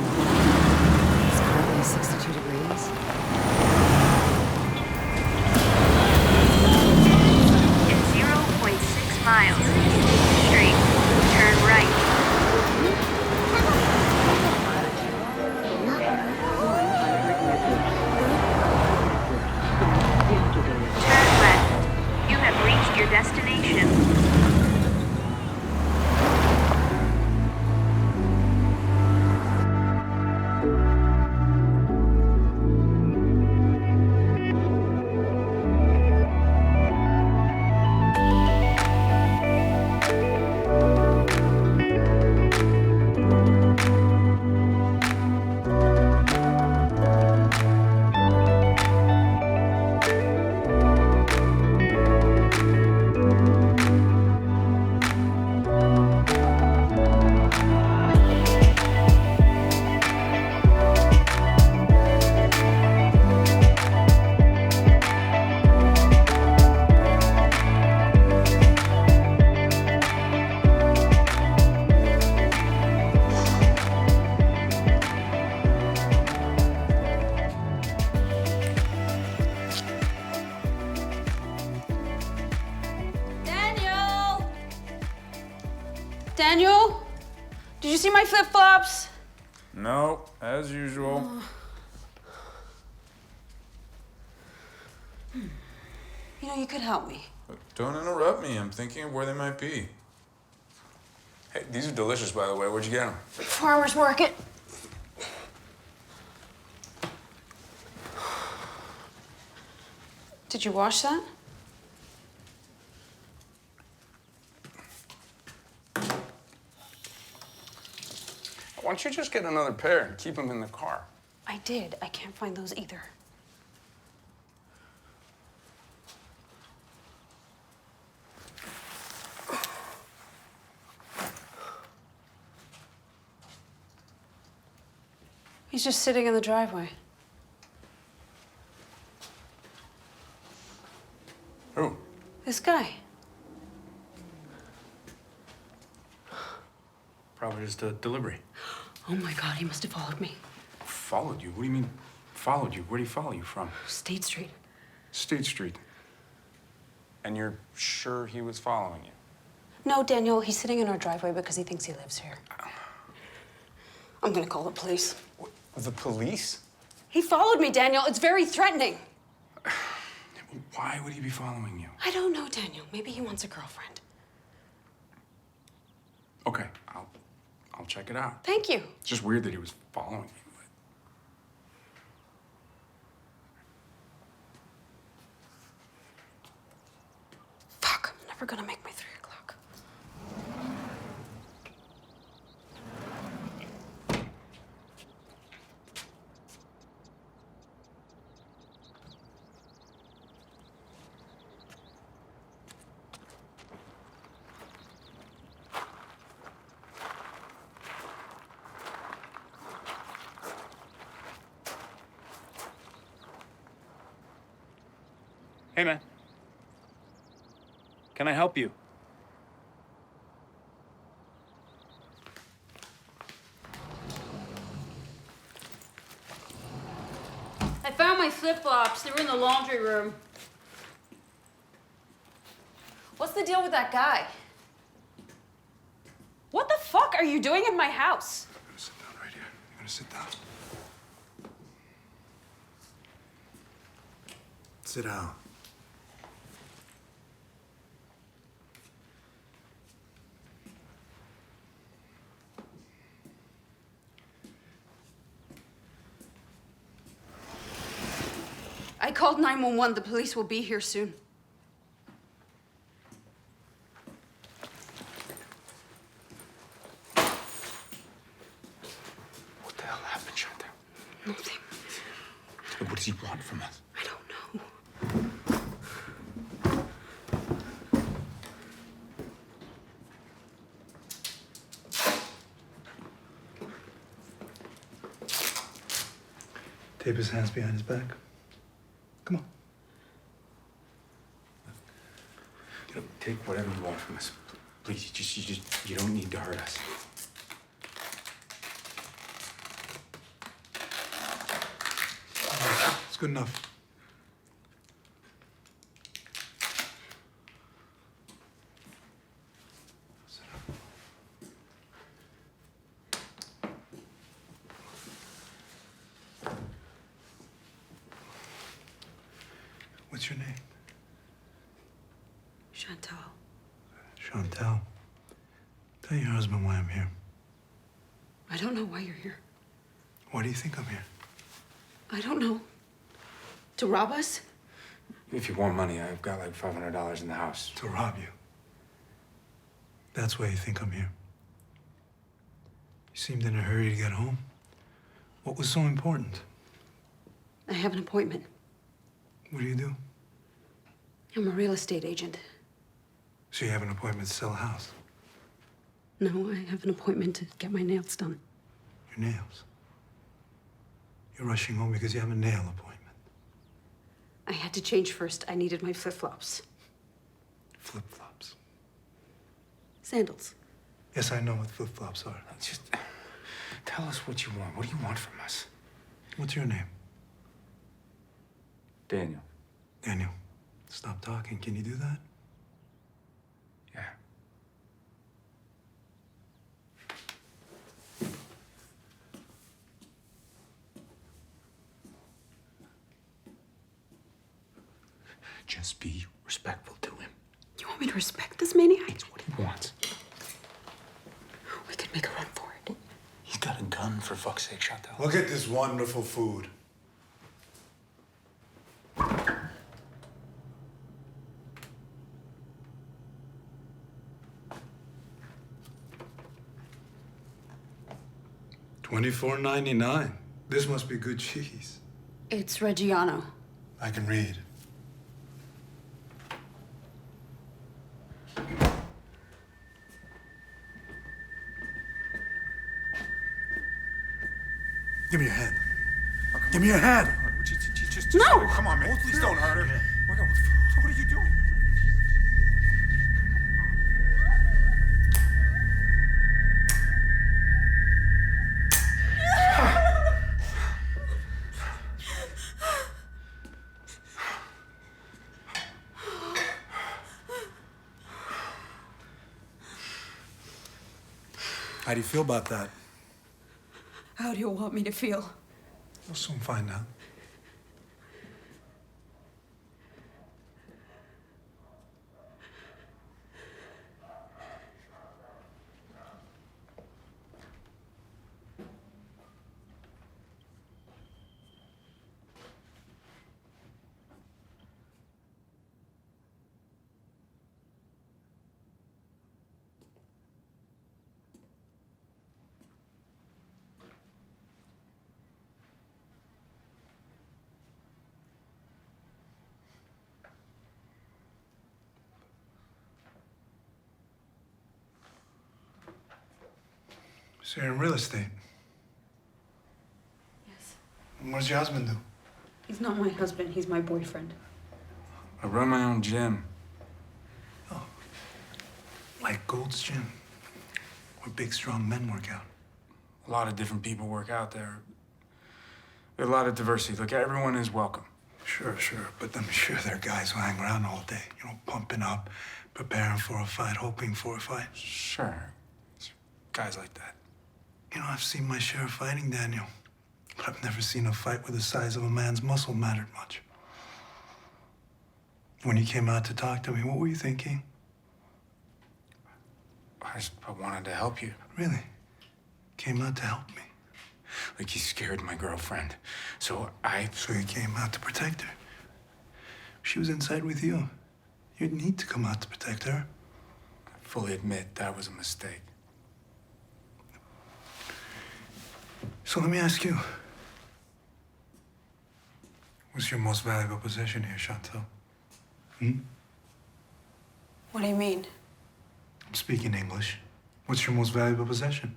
It's currently 62 degrees. In 0.6 miles, straight, turn right. Turn left. You have reached your destination. Daniel? Did you see my flip-flops? No, as usual. You know, you could help me. Don't interrupt me. I'm thinking of where they might be. Hey, these are delicious, by the way. Where'd you get them? Farmer's market. Did you wash that? Why don't you just get another pair and keep them in the car? I did. I can't find those either. He's just sitting in the driveway. Who? This guy. Probably just a delivery. Oh my God, he must have followed me. Followed you? What do you mean, followed you? Where did he follow you from? State Street. State Street. And you're sure he was following you? No, Daniel, he's sitting in our driveway because he thinks he lives here. I'm gonna call the police. What, the police? He followed me, Daniel. It's very threatening. Why would he be following you? I don't know, Daniel. Maybe he wants a girlfriend. Okay, I'll check it out. Thank you. It's just weird that he was following you. Fuck, I'm never gonna make my 3 o'clock. Hey, man. Can I help you? I found my flip-flops. They were in the laundry room. What's the deal with that guy? What the fuck are you doing in my house? I'm gonna sit down right here. You're gonna sit down. Sit down. I called 911. The police will be here soon. What the hell happened, Chantal? Nothing. What does he want from us? I don't know. Tape his hands behind his back. Come on. You know, take whatever you want from us. Please, you don't need to hurt us. good enough. What's your name? Chantal. Chantal. Tell your husband why I'm here. I don't know why you're here. Why do you think I'm here? I don't know. To rob us? If you want money, I've got like $500 in the house. To rob you. That's why you think I'm here. You seemed in a hurry to get home. What was so important? I have an appointment. What do you do? I'm a real estate agent. So you have an appointment to sell a house? No, I have an appointment to get my nails done. Your nails? You're rushing home because you have a nail appointment. I had to change first. I needed my flip-flops. Flip-flops. Sandals. Yes, I know what flip-flops are. Just tell us what you want. What do you want from us? What's your name? Daniel. Daniel. Stop talking. Can you do that? Yeah. Just be respectful to him. You want me to respect this maniac? It's what he wants. We could make a run for it. He's got a gun, for fuck's sake, Chantal. Look at this wonderful food. $24.99. This must be good cheese. It's Reggiano. I can read. Give me your hand. Give me your hand. Just No! Come on, man. Please don't hurt her. What are you doing? How do you feel about that? How do you want me to feel? We'll soon find out. So you're in real estate. Yes. And what does your husband do? He's not my husband. He's my boyfriend. I run my own gym. Oh. Like Gold's Gym, where big, strong men work out. A lot of different people work out there. There's a lot of diversity. Look, everyone is welcome. Sure, but I'm sure there are guys who hang around all day, pumping up, preparing for a fight, hoping for a fight. Sure. Guys like that. I've seen my share of fighting, Daniel. But I've never seen a fight where the size of a man's muscle mattered much. When you came out to talk to me, what were you thinking? I wanted to help you. Really? Came out to help me? Like, you scared my girlfriend. So you came out to protect her? She was inside with you. You'd need to come out to protect her. I fully admit that was a mistake. So let me ask you. What's your most valuable possession here, Chantal? What do you mean? I'm speaking English. What's your most valuable possession?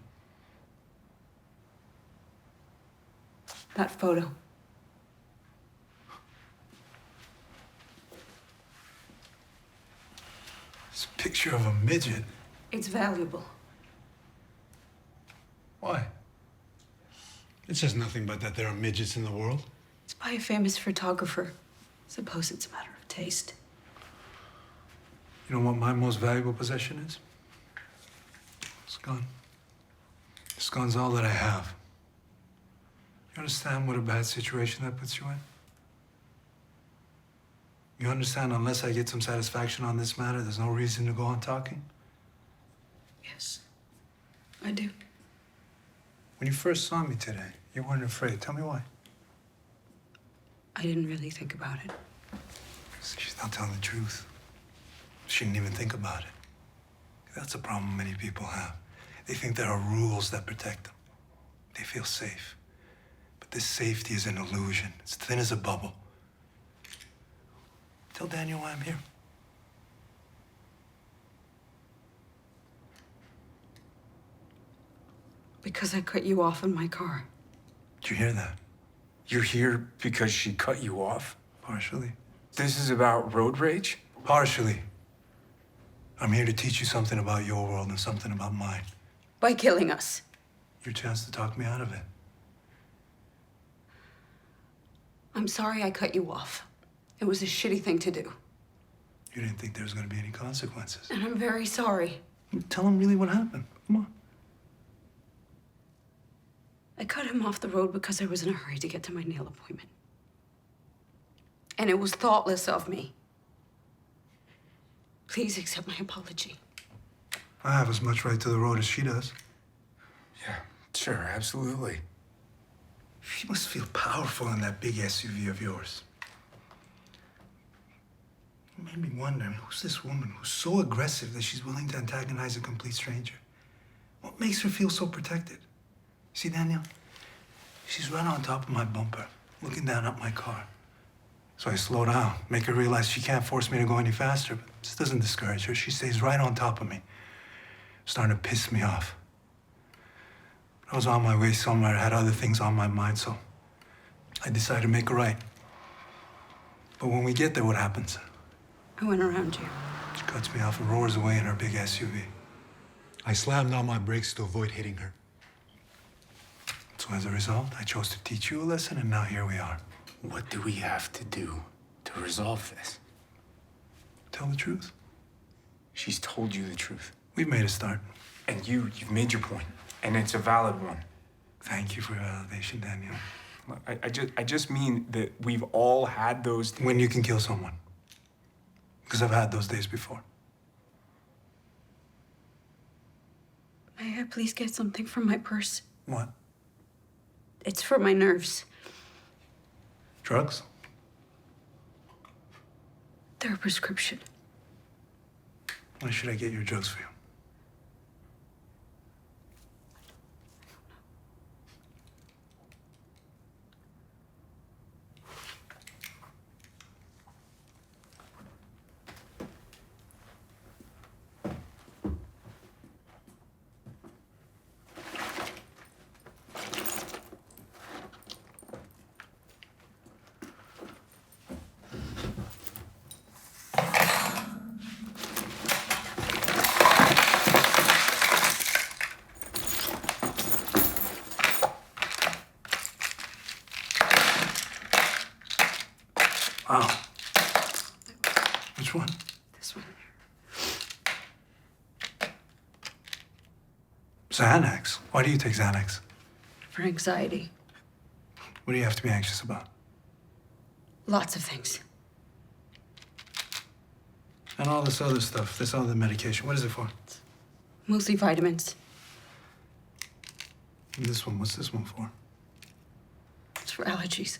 That photo. It's a picture of a midget. It's valuable. Why? It says nothing but that there are midgets in the world. It's by a famous photographer. Suppose it's a matter of taste. You know what my most valuable possession is? This gun. This gun's all that I have. You understand what a bad situation that puts you in? You understand unless I get some satisfaction on this matter, there's no reason to go on talking? Yes, I do. When you first saw me today, you weren't afraid. Tell me why. I didn't really think about it. She's not telling the truth. She didn't even think about it. That's a problem many people have. They think there are rules that protect them. They feel safe. But this safety is an illusion. It's thin as a bubble. Tell Daniel why I'm here. Because I cut you off in my car. Did you hear that? You're here because she cut you off? Partially. This is about road rage? Partially. I'm here to teach you something about your world and something about mine. By killing us. Your chance to talk me out of it. I'm sorry I cut you off. It was a shitty thing to do. You didn't think there was going to be any consequences. And I'm very sorry. Tell him really what happened. Come on. I cut him off the road because I was in a hurry to get to my nail appointment. And it was thoughtless of me. Please accept my apology. I have as much right to the road as she does. Yeah, sure, absolutely. You must feel powerful in that big SUV of yours. It made me wonder, who's this woman who's so aggressive that she's willing to antagonize a complete stranger? What makes her feel so protected? See, Daniel? She's right on top of my bumper, looking down at my car. So I slow down, make her realize she can't force me to go any faster, but this doesn't discourage her. She stays right on top of me, starting to piss me off. I was on my way somewhere, I had other things on my mind, so I decided to make a right. But when we get there, what happens? I went around you. She cuts me off and roars away in her big SUV. I slammed on my brakes to avoid hitting her. So as a result, I chose to teach you a lesson, and now here we are. What do we have to do to resolve this? Tell the truth. She's told you the truth. We've made a start. And you've made your point, and it's a valid one. Thank you for your validation, Daniel. Look, I just mean that we've all had those days. When you can kill someone. Because I've had those days before. May I please get something from my purse? What? It's for my nerves. Drugs? They're a prescription. Why should I get your drugs for you? Wow. Which one? This one. Xanax. Why do you take Xanax? For anxiety. What do you have to be anxious about? Lots of things. And all this other stuff, this other medication, what is it for? Mostly vitamins. And this one, what's this one for? It's for allergies.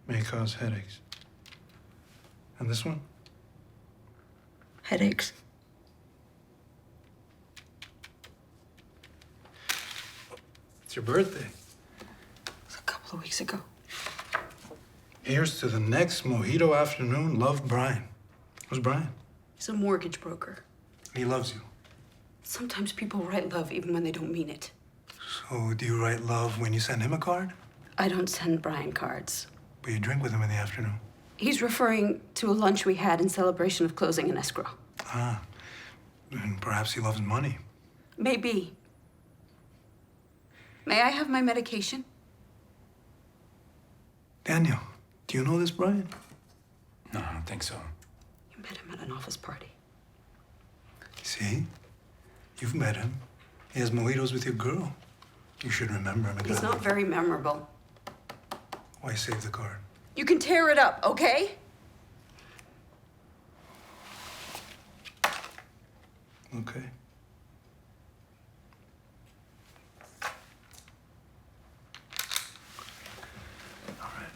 May cause headaches. And this one? Headaches. It's your birthday. It's a couple of weeks ago. Here's to the next mojito afternoon. Love, Brian. Who's Brian? He's a mortgage broker. He loves you. Sometimes people write love even when they don't mean it. So do you write love when you send him a card? I don't send Brian cards. But you drink with him in the afternoon. He's referring to a lunch we had in celebration of closing an escrow. Ah. And perhaps he loves money. Maybe. May I have my medication? Daniel, do you know this Brian? No, I don't think so. You met him at an office party. See? You've met him. He has mojitos with your girl. You should remember him. He's not very memorable. Why save the card? You can tear it up, okay? Okay. All right.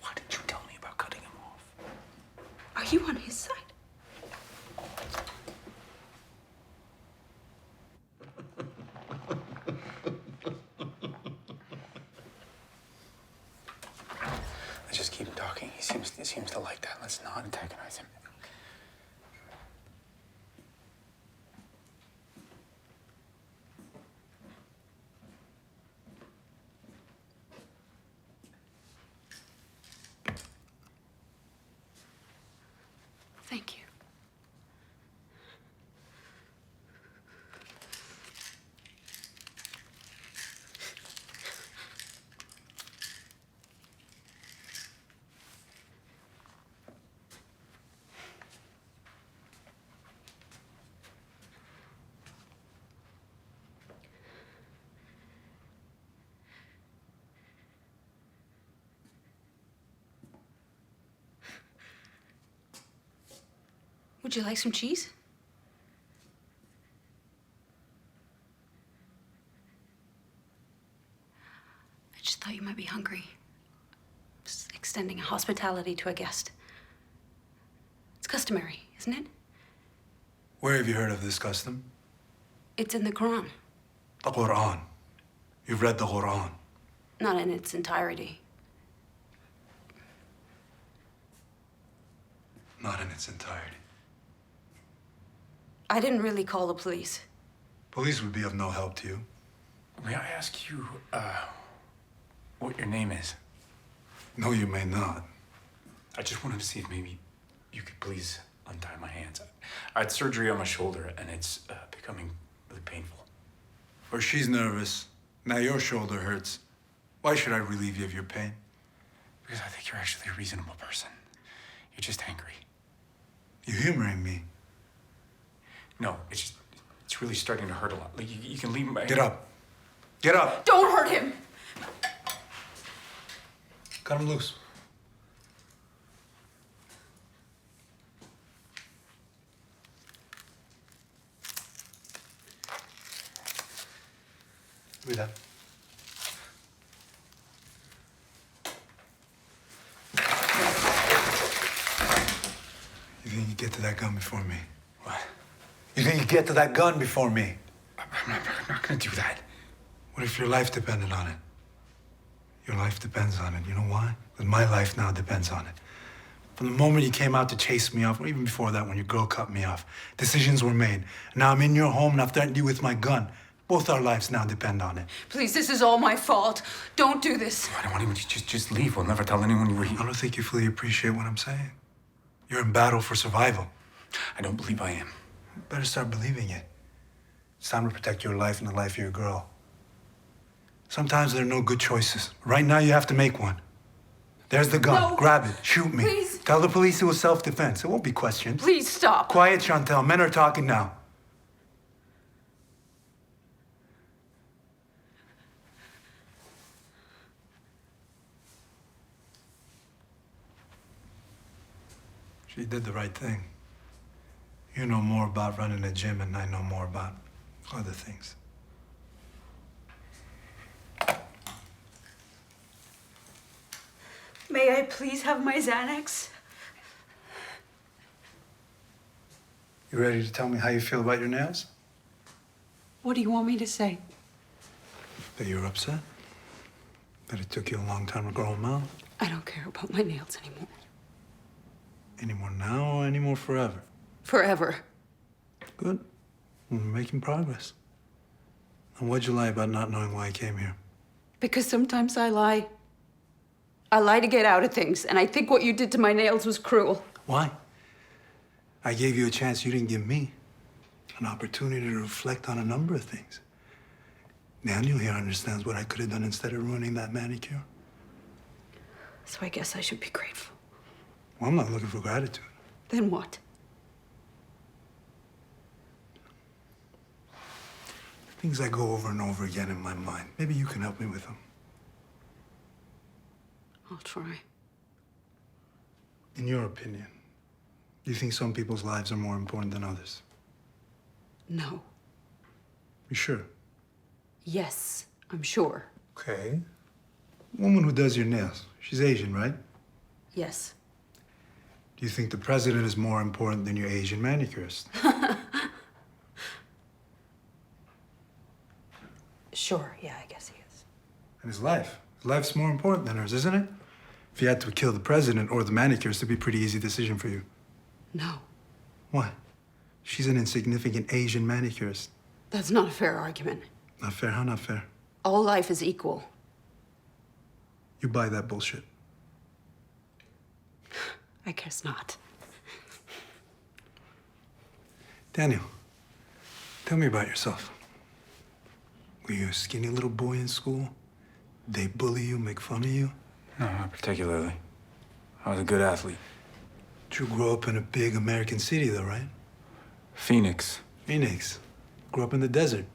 Why didn't you tell me about cutting him off? Are you on his side? Let's just keep talking. He seems to like that. Let's not antagonize him. Thank you. Would you like some cheese? I just thought you might be hungry. Just extending hospitality to a guest. It's customary, isn't it? Where have you heard of this custom? It's in the Quran. The Quran. You've read the Quran. Not in its entirety. Not in its entirety. I didn't really call the police. Police would be of no help to you. May I ask you, what your name is? No, you may not. I just wanted to see if maybe you could please untie my hands. I had surgery on my shoulder, and it's becoming really painful. Or she's nervous. Now your shoulder hurts. Why should I relieve you of your pain? Because I think you're actually a reasonable person. You're just angry. You're humoring me. No, it's really starting to hurt a lot. Like, you can leave my... Get up. Get up. Don't hurt him! Cut him loose. Look at that. You think you get to that gun before me? What? You think you get to that gun before me? I'm not gonna do that. What if your life depended on it? Your life depends on it. You know why? Because my life now depends on it. From the moment you came out to chase me off, or even before that when your girl cut me off, decisions were made. Now I'm in your home and I've threatened you with my gun. Both our lives now depend on it. Please, this is all my fault. Don't do this. I don't want anyone to just leave. We'll never tell anyone where I don't think you fully appreciate what I'm saying. You're in battle for survival. I don't believe I am. You better start believing it. It's time to protect your life and the life of your girl. Sometimes there are no good choices. Right now you have to make one. There's the gun. No. Grab it. Shoot me. Please. Tell the police it was self-defense. It won't be questioned. Please stop. Quiet, Chantel. Men are talking now. She did the right thing. You know more about running a gym and I know more about other things. May I please have my Xanax? You ready to tell me how you feel about your nails? What do you want me to say? That you're upset? That it took you a long time to grow them out? I don't care about my nails anymore. Any more now or any more forever? Forever. Good. We're making progress. And what'd you lie about not knowing why I came here? Because sometimes I lie. I lie to get out of things, and I think what you did to my nails was cruel. Why? I gave you a chance you didn't give me. an opportunity to reflect on a number of things. Daniel here understands what I could have done instead of ruining that manicure. So I guess I should be grateful. Well, I'm not looking for gratitude. Then what? Things I go over and over again in my mind. Maybe you can help me with them. I'll try. In your opinion, do you think some people's lives are more important than others? No. You sure? Yes, I'm sure. Okay. Woman who does your nails. She's Asian, right? Yes. Do you think the president is more important than your Asian manicurist? Sure, yeah, I guess he is. And his life. His life's more important than hers, isn't it? If you had to kill the president or the manicurist, it'd be a pretty easy decision for you. No, Why? She's an insignificant Asian manicurist. that's not a fair argument. Not fair, huh? Not fair. All life is equal. You buy that bullshit. I guess not. Daniel, tell me about yourself. Were you a skinny little boy in school? They bully you, make fun of you? No, not particularly. I was a good athlete. But you grew up in a big American city, though, right? Phoenix. Phoenix. Grew up in the desert.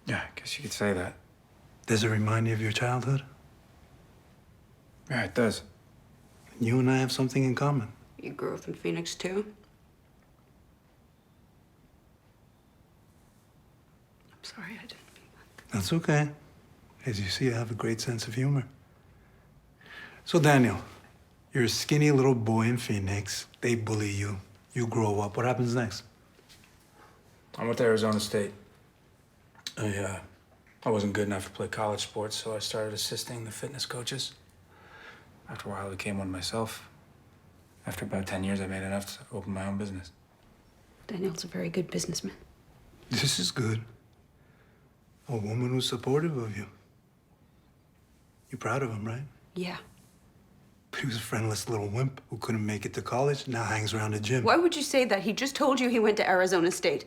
Yeah, I guess you could say that. Does it remind you of your childhood? Yeah, it does. You and I have something in common. You grew up in Phoenix, too? I'm sorry, I didn't mean that. That's okay. As you see, I have a great sense of humor. So, Daniel, you're a skinny little boy in Phoenix. They bully you. You grow up. What happens next? I went to Arizona State. I wasn't good enough to play college sports, so I started assisting the fitness coaches. After a while, I became one myself. After about 10 years, I made enough to open my own business. Daniel's a very good businessman. This is good. A woman who's supportive of you. You're proud of him, right? Yeah. But he was a friendless little wimp who couldn't make it to college, now hangs around a gym. Why would you say that? He just told you he went to Arizona State.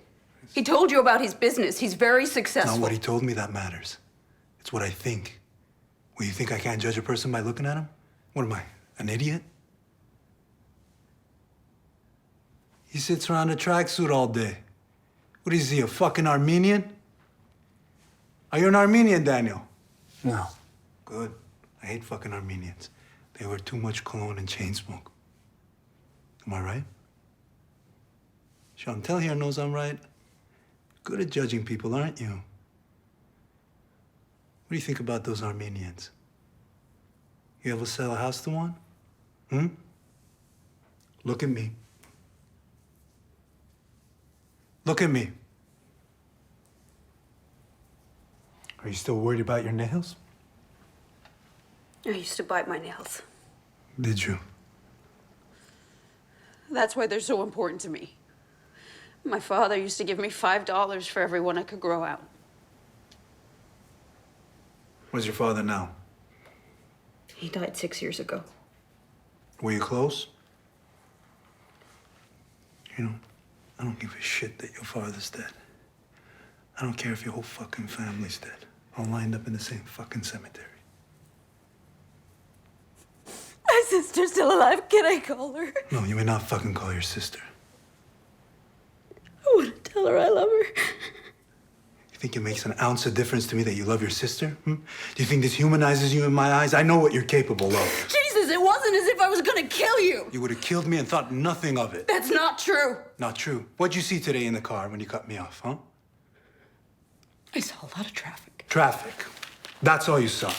He told you about his business. He's very It's successful. not what he told me that matters. It's what I think. Well, you think I can't judge a person by looking at him? What am I, an idiot? He sits around a tracksuit all day. What is he, a fucking Armenian? Are you an Armenian, Daniel? No. Good. I hate fucking Armenians. They wear too much cologne and chain smoke. Am I right? Chantel here knows I'm right. Good at judging people, aren't you? What do you think about those Armenians? You ever sell a house to one? Look at me. Look at me. Are you still worried about your nails? I used to bite my nails. Did you? That's why they're so important to me. My father used to give me $5 for every one I could grow out. Where's your father now? He died 6 years ago. Were you close? You know, I don't give a shit that your father's dead. I don't care if your whole fucking family's dead. All lined up in the same fucking cemetery. My sister's still alive. Can I call her? No, you may not fucking call your sister. I want to tell her I love her. You think it makes an ounce of difference to me that you love your sister? Do you think this humanizes you in my eyes? I know what you're capable of. Jesus, it wasn't as if I was gonna kill you. You would have killed me and thought nothing of it. That's not true. Not true. What'd you see today in the car when you cut me off, huh? I saw a lot of traffic. Traffic. That's all you saw.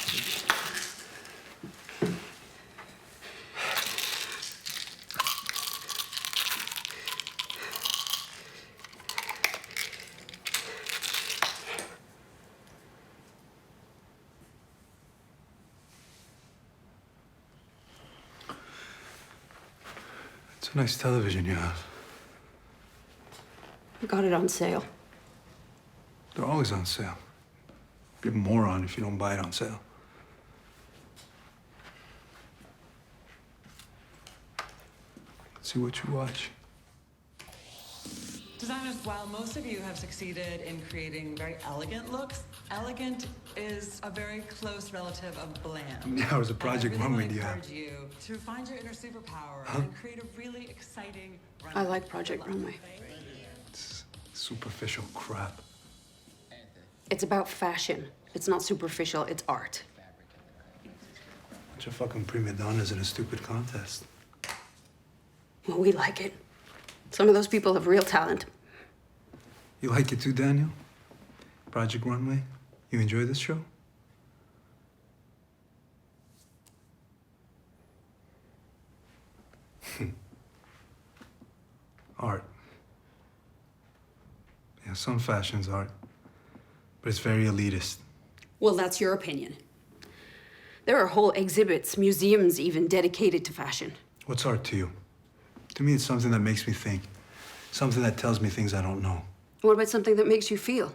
It's a nice television you have. I got it on sale. They're always on sale. Be a moron if you don't buy it on sale. Let's see what you watch. Designers, while most of you have succeeded in creating very elegant looks, elegant is a very close relative of bland. How many hours of Project Runway do you have? I really want to encourage you to find your inner superpower and create a really exciting runway. I like Project Runway. It's superficial crap. It's about fashion. It's not superficial, it's art. Bunch of fucking prima donnas in a stupid contest. Well, we like it. Some of those people have real talent. You like it too, Daniel? Project Runway? You enjoy this show? Art. Yeah, some fashion's art, but it's very elitist. Well, that's your opinion. There are whole exhibits, museums even, dedicated to fashion. What's art to you? To me, it's something that makes me think. Something that tells me things I don't know. What about something that makes you feel?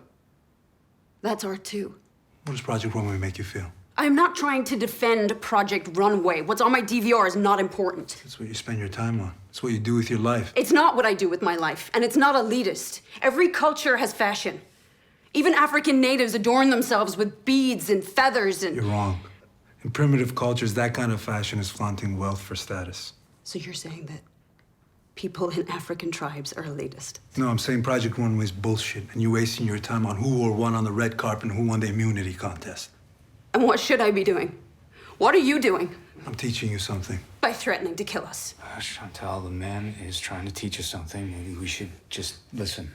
That's art too. What does Project Runway make you feel? I'm not trying to defend Project Runway. What's on my DVR is not important. It's what you spend your time on. It's what you do with your life. It's not what I do with my life, and it's not elitist. Every culture has fashion. Even African natives adorn themselves with beads and feathers and... You're wrong. In primitive cultures, that kind of fashion is flaunting wealth for status. So you're saying that people in African tribes are elitist? No, I'm saying Project Runway is bullshit, and you're wasting your time on who wore one on the red carpet and who won the immunity contest. And what should I be doing? What are you doing? I'm teaching you something. By threatening to kill us. Chantal, the man is trying to teach us something. Maybe we should just listen.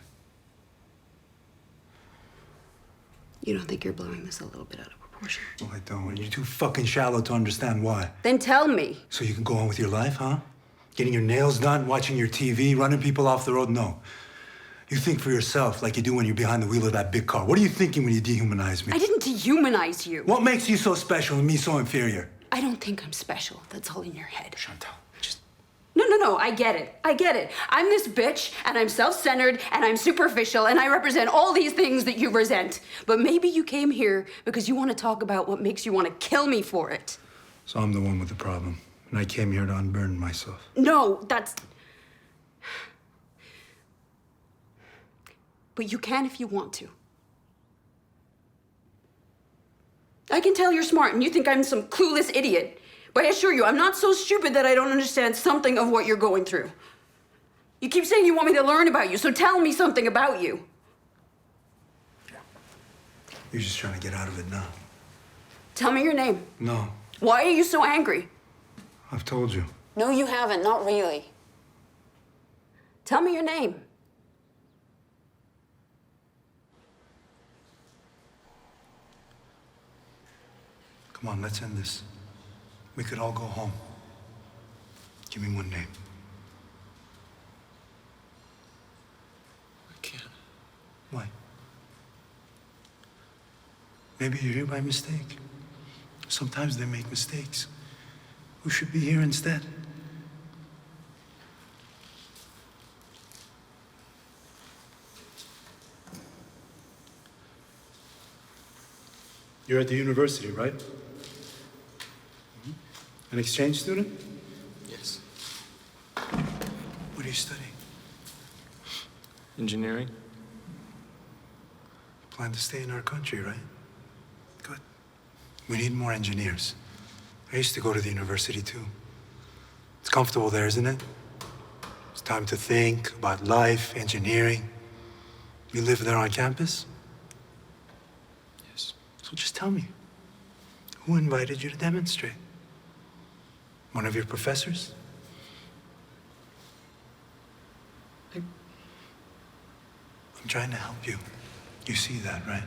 You don't think you're blowing this a little bit out of proportion? Well, I don't. And you're too fucking shallow to understand why. Then tell me. So you can go on with your life, huh? Getting your nails done, watching your TV, running people off the road? No. You think for yourself like you do when you're behind the wheel of that big car. What are you thinking when you dehumanize me? I didn't dehumanize you. What makes you so special and me so inferior? I don't think I'm special. That's all in your head. Chantal, just... No, I get it. I get it. I'm this bitch, and I'm self-centered, and I'm superficial, and I represent all these things that you resent. But maybe you came here because you want to talk about what makes you want to kill me for it. So I'm the one with the problem, and I came here to unburden myself. No, that's... But you can if you want to. I can tell you're smart and you think I'm some clueless idiot. But I assure you, I'm not so stupid that I don't understand something of what you're going through. You keep saying you want me to learn about you, so tell me something about you. You're just trying to get out of it now. Tell me your name. No, Why are you so angry? I've told you. No, you haven't. Not really. Tell me your name. Come on, let's end this. We could all go home. Give me one name. I can't. Why? Maybe you're here by mistake. Sometimes they make mistakes. Who should be here instead? You're at the university, right? An exchange student? Yes. What are you studying? Engineering? Plan to stay in our country, right? Good. We need more engineers. I used to go to the university too. It's comfortable there, isn't it? It's time to think about life, engineering. You live there on campus? Yes. So just tell me, who invited you to demonstrate? One of your professors? I'm trying to help you. You see that, right?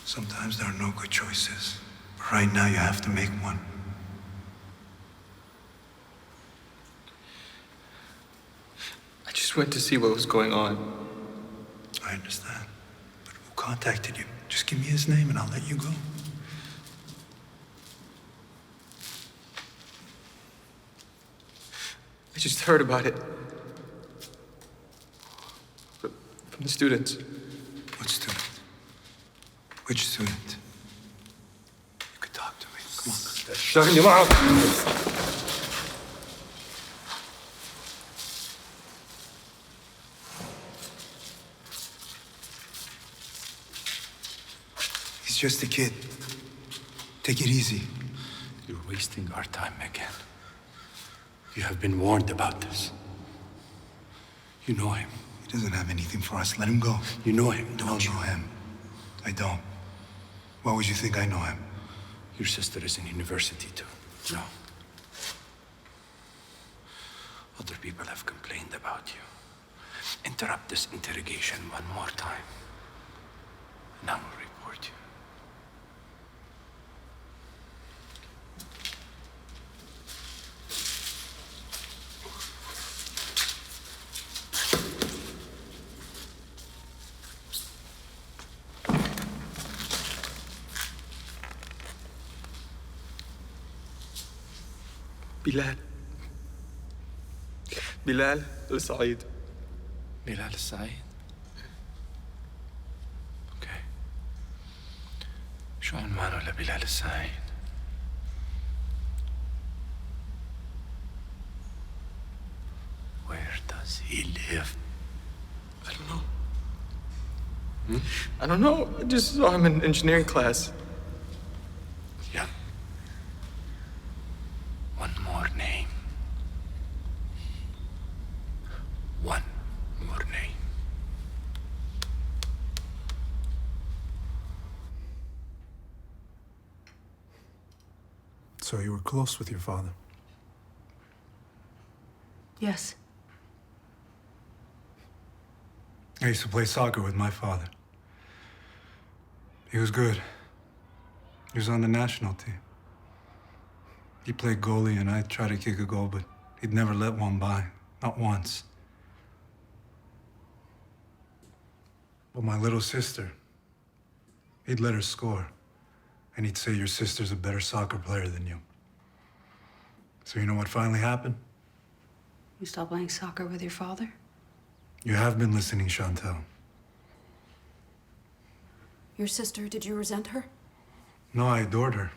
Sometimes there are no good choices. But right now you have to make one. I just went to see what was going on. I understand. But who contacted you? Just give me his name and I'll let you go. I just heard about it. From the students. What student? Which student? You could talk to me. Come on. Shut your mouth! He's just a kid. Take it easy. You're wasting our time again. You have been warned about this. You know him. He doesn't have anything for us. Let him go. You know him, I don't don't you? know him. I don't. Why would you think I know him? Your sister is in university too. No. Other people have complained about you. Interrupt this interrogation one more time, and I will report you. بلال السعيد. بلال السعيد. اوكي. شو عنوانه لبلال السعيد؟ Where does he live? I don't know. I don't know. I just saw him in engineering class. Yeah. One more name. One more name. So you were close with your father? Yes. I used to play soccer with my father. He was good. He was on the national team. He played goalie and I'd try to kick a goal, but he'd never let one by. Not once. But my little sister, he'd let her score. And he'd say, your sister's a better soccer player than you. So you know what finally happened? You stopped playing soccer with your father? You have been listening, Chantal. Your sister, did you resent her? No, I adored her.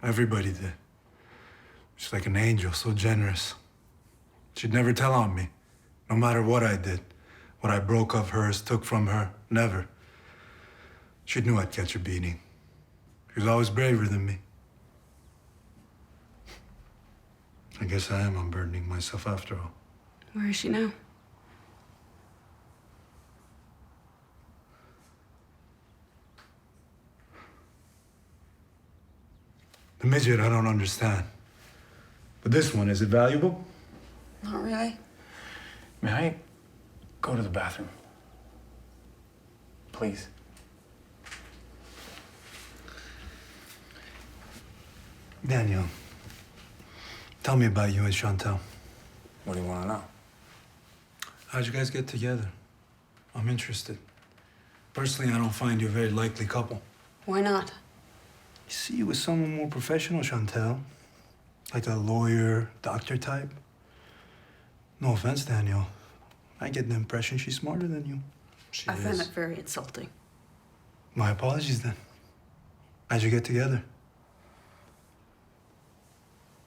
Everybody did. She's like an angel, so generous. She'd never tell on me, no matter what I did. What I broke of hers, took from her, never. She knew I'd catch a beating. She was always braver than me. I guess I am unburdening myself after all. Where is she now? The midget, I don't understand. But this one, is it valuable? Not really. May I go to the bathroom? Please. Daniel, tell me about you and Chantal. What do you want to know? How'd you guys get together? I'm interested. Personally, I don't find you a very likely couple. Why not? You see you with someone more professional, Chantal. Like a lawyer, doctor type. No offense, Daniel. I get the impression she's smarter than you. She I find is. that very insulting. My apologies, then. How'd you get together?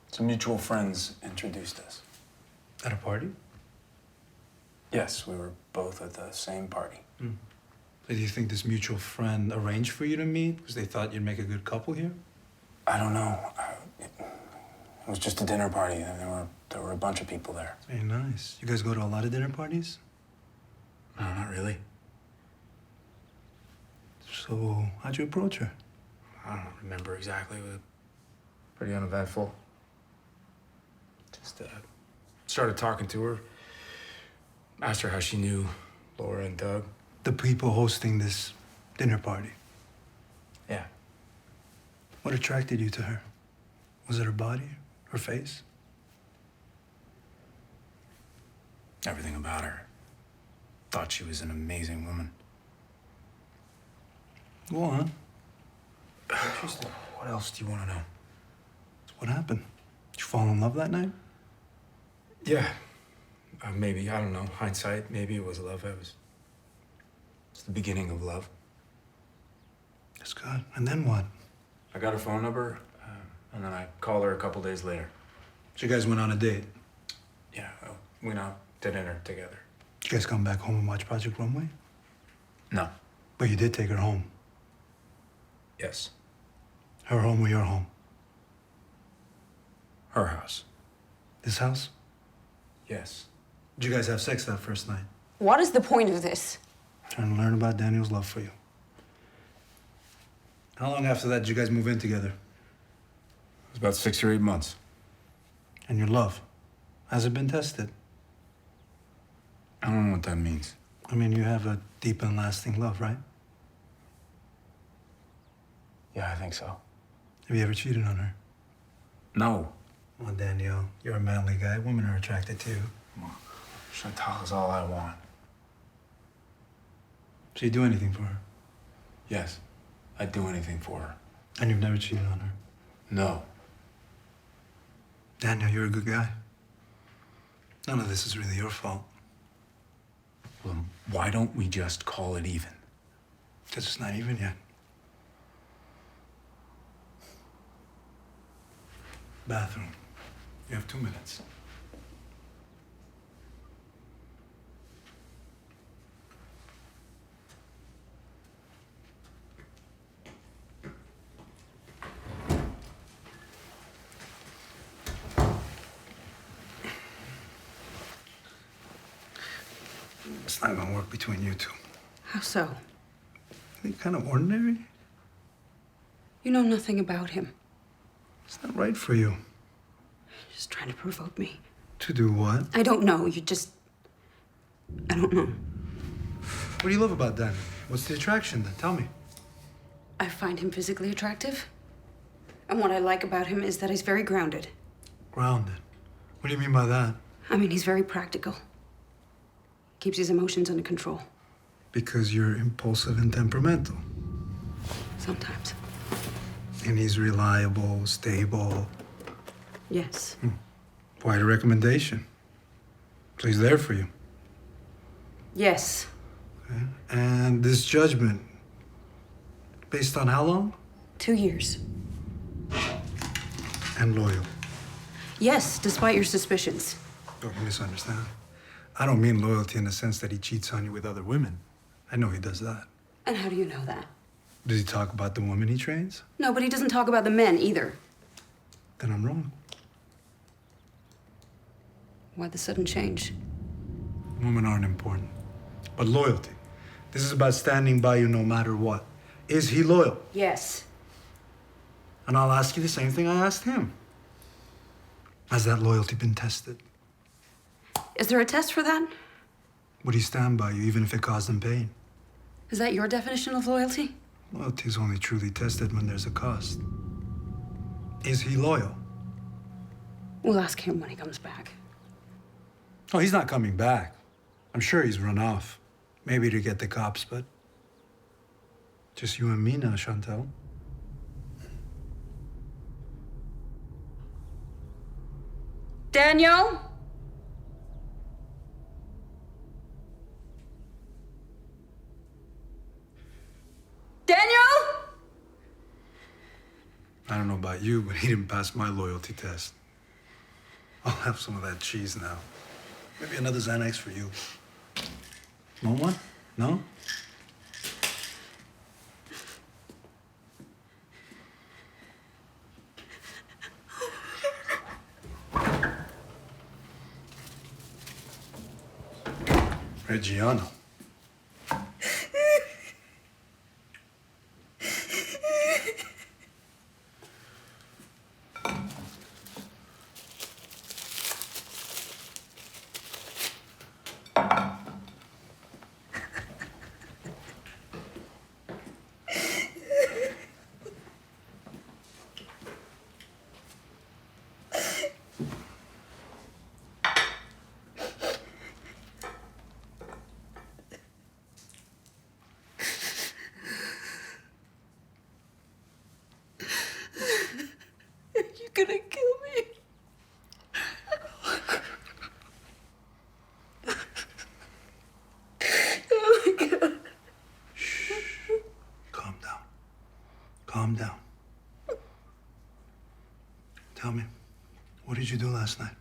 Some mutual friends introduced us. At a party? Yes, we were both at the same party. So do you think this mutual friend arranged for you to meet because they thought you'd make a good couple here? I don't know. It was just a dinner party. There were a bunch of people there. Very nice. You guys go to a lot of dinner parties? No, not really. So how'd you approach her? I don't remember exactly. It was pretty uneventful. Just started talking to her. Asked her how she knew Laura and Doug. The people hosting this dinner party. Yeah. What attracted you to her? Was it her body? Her face? Everything about her. Thought she was an amazing woman. Go on. What else do you want to know? What happened? Did you fall in love that night? Yeah. Maybe. I don't know. Hindsight. Maybe it was love. It's the beginning of love. That's good. And then what? I got her phone number. And then I called her a couple days later. So you guys went on a date. Yeah, we went out to dinner together. Did you guys come back home and watch Project Runway? No. But you did take her home. Yes. Her home or your home? Her house. This house? Yes. Did you guys have sex that first night? What is the point of this? Trying to learn about Daniel's love for you. How long after that did you guys move in together? It was about 6 or 8 months. And your love? Has it been tested? I don't know what that means. I mean, you have a deep and lasting love, right? Yeah, I think so. Have you ever cheated on her? No. Well, Daniel, you're a manly guy. Women are attracted to you. Come on. Chantal is all I want. So you do anything for her? Yes. I'd do anything for her. And you've never cheated on her? No. Daniel, you're a good guy. None of this is really your fault. Well, why don't we just call it even? Because it's not even yet. Bathroom. You have 2 minutes. It's not gonna work between you two. How so? You're kind of ordinary. You know nothing about him. It's not right for you. You're just trying to provoke me. To do what? I don't know. I don't know. What do you love about Daniel? What's the attraction then? Tell me. I find him physically attractive. And what I like about him is that he's very grounded. Grounded. What do you mean by that? I mean, he's very practical. Keeps his emotions under control. Because you're impulsive and temperamental. Sometimes. And he's reliable, stable. Yes. Quite a recommendation. So he's there for you. Yes. Okay. And this judgment, based on how long? 2 years. And loyal. Yes, despite your suspicions. Don't misunderstand. I don't mean loyalty in the sense that he cheats on you with other women. I know he does that. And how do you know that? Does he talk about the women he trains? No, but he doesn't talk about the men either. Then I'm wrong. Why the sudden change? Women aren't important. But loyalty. This is about standing by you no matter what. Is he loyal? Yes. And I'll ask you the same thing I asked him. Has that loyalty been tested? Is there a test for that? Would he stand by you even if it caused him pain? Is that your definition of loyalty? Loyalty is only truly tested when there's a cost. Is he loyal? We'll ask him when he comes back. Oh, he's not coming back. I'm sure he's run off. Maybe to get the cops, but just you and me now, Chantal. Daniel? Daniel? I don't know about you, but he didn't pass my loyalty test. I'll have some of that cheese now. Maybe another Xanax for you. Want one? No? Reggiano. did you do last night?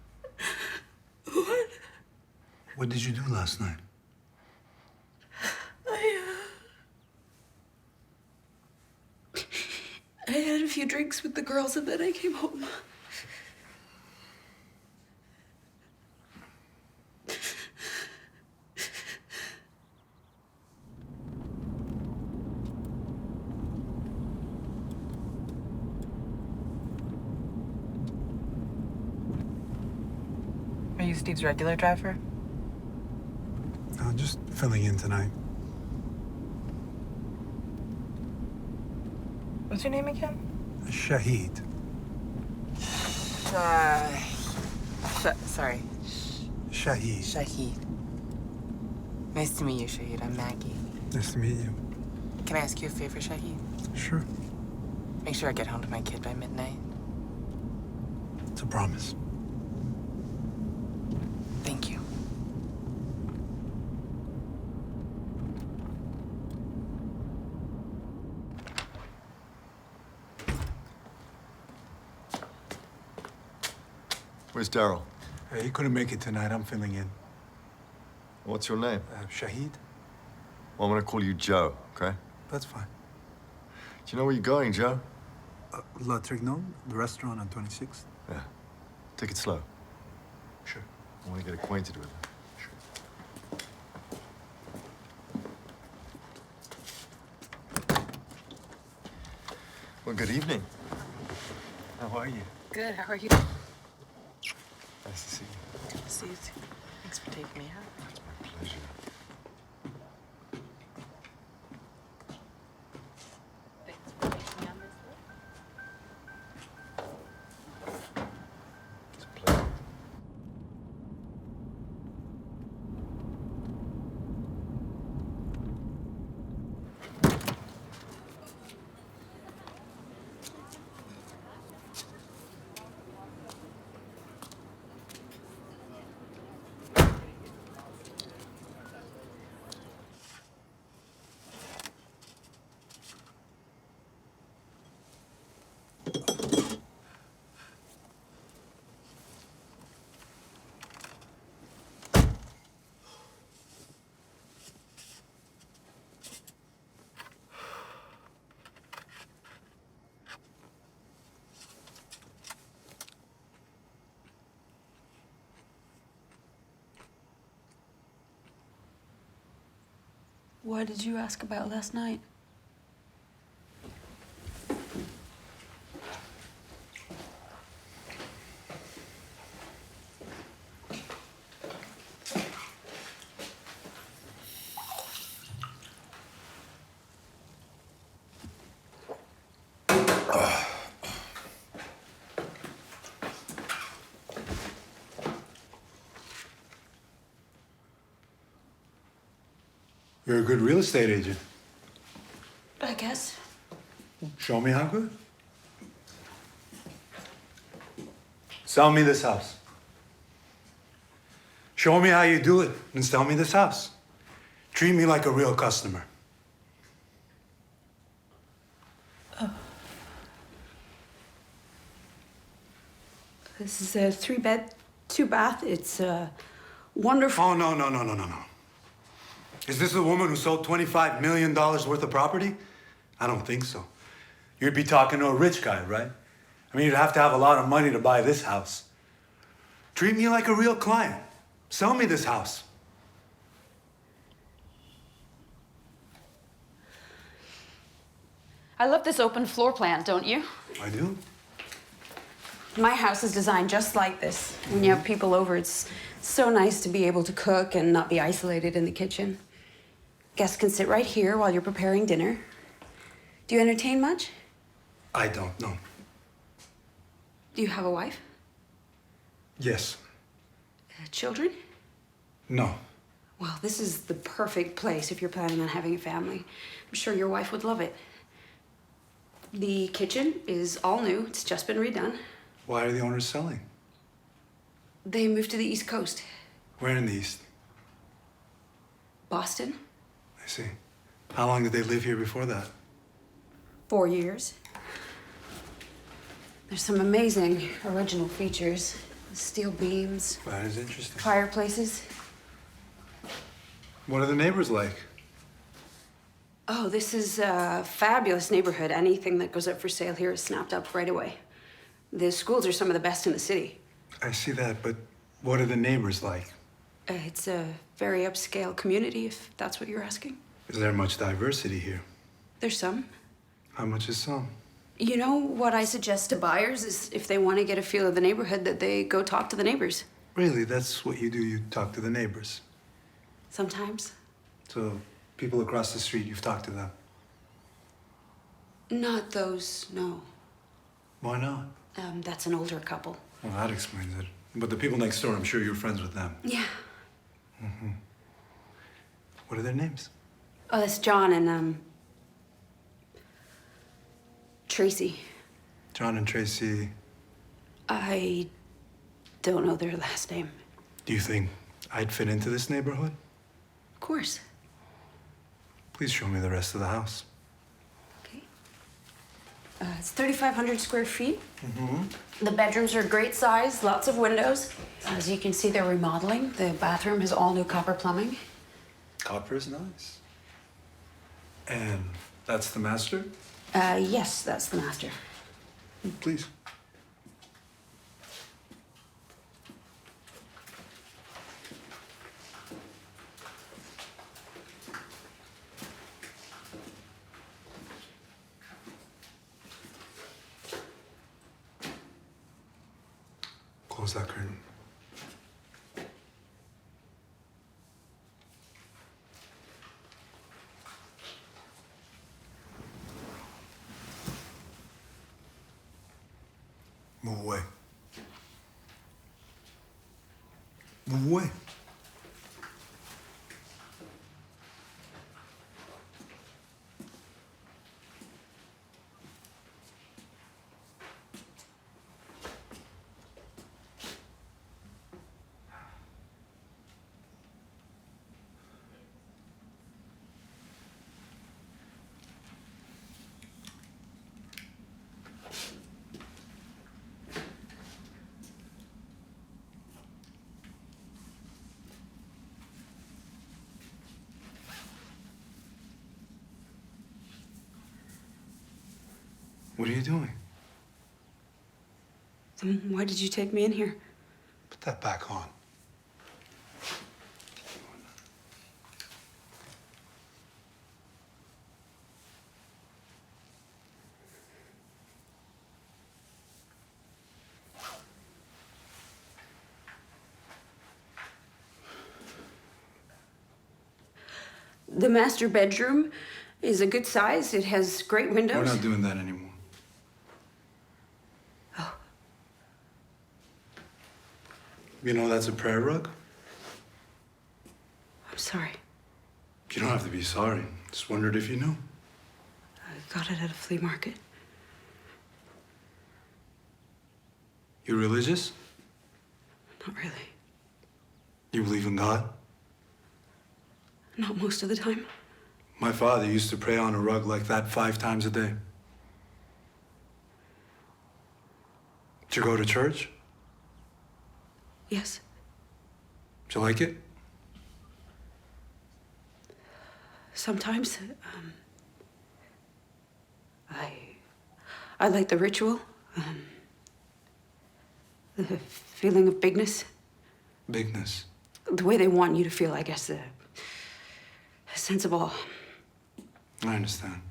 What? What did you do last night? I had a few drinks with the girls and then I came home. Are you Steve's regular driver? No, just filling in tonight. What's your name again? Shahid. Sorry. Shahid. Shahid. Nice to meet you, Shahid. I'm Maggie. Nice to meet you. Can I ask you a favor, Shahid? Sure. Make sure I get home to my kid by midnight. It's a promise. Thank you. Where's Daryl? He couldn't make it tonight. I'm filling in. What's your name? Shahid? Well, I'm gonna call you Joe, okay? That's fine. Do you know where you're going, Joe? La Trignon, the restaurant on 26th. Yeah. Take it slow. Sure. I want to get acquainted with her. Well, good evening. How are you? Good. How are you? Nice to see you. Good to see you too. Thanks for taking me out. It's my pleasure. Thanks for taking me on this list. It's a pleasure. What did you ask about last night? You're a good real estate agent. I guess. Show me how good. Sell me this house. Show me how you do it and sell me this house. Treat me like a real customer. This is a 3-bed, 2-bath. It's wonderful. Oh, no. Is this the woman who sold $25 million worth of property? I don't think so. You'd be talking to a rich guy, right? I mean, you'd have to have a lot of money to buy this house. Treat me like a real client. Sell me this house. I love this open floor plan, don't you? I do. My house is designed just like this. When you have people over, it's so nice to be able to cook and not be isolated in the kitchen. Guests can sit right here while you're preparing dinner. Do you entertain much? I don't know. Do you have a wife? Yes. Children? No. Well, this is the perfect place if you're planning on having a family. I'm sure your wife would love it. The kitchen is all new. It's just been redone. Why are the owners selling? They moved to the East Coast. Where in the East? Boston. I see. How long did they live here before that? 4 years. There's some amazing original features. Steel beams, That is interesting. fireplaces. What are the neighbors like? Oh, this is a fabulous neighborhood. Anything that goes up for sale here is snapped up right away. The schools are some of the best in the city. I see that, but what are the neighbors like? It's a very upscale community, if that's what you're asking. Is there much diversity here? There's some. How much is some? You know, what I suggest to buyers is if they want to get a feel of the neighborhood, that they go talk to the neighbors. Really, that's what you do? You talk to the neighbors? Sometimes. So, people across the street, you've talked to them? Not those, no. Why not? That's an older couple. Well, that explains it. But the people next door, I'm sure you're friends with them. Yeah. Mm-hmm. What are their names? Oh, that's John and, Tracy. John and Tracy. I don't know their last name. Do you think I'd fit into this neighborhood? Of course. Please show me the rest of the house. Okay. It's 3,500 square feet. Mm-hmm. The bedrooms are great size, lots of windows. As you can see, they're remodeling. The bathroom has all new copper plumbing. Copper is nice. And that's the master? Yes, that's the master. Please. Close that curtain. Move away. Move away. What are you doing? Then why did you take me in here? Put that back on. The master bedroom is a good size. It has great windows. We're not doing that anymore. Oh. You know that's a prayer rug? I'm sorry. You don't have to be sorry. Just wondered if you knew. I got it at a flea market. You religious? Not really. You believe in God? Not most of the time. My father used to pray on a rug like that 5 times a day. Did you go to church? Yes. Did you like it? Sometimes. I like the ritual. The feeling of bigness. Bigness. The way they want you to feel, I guess. A sense of awe. I understand.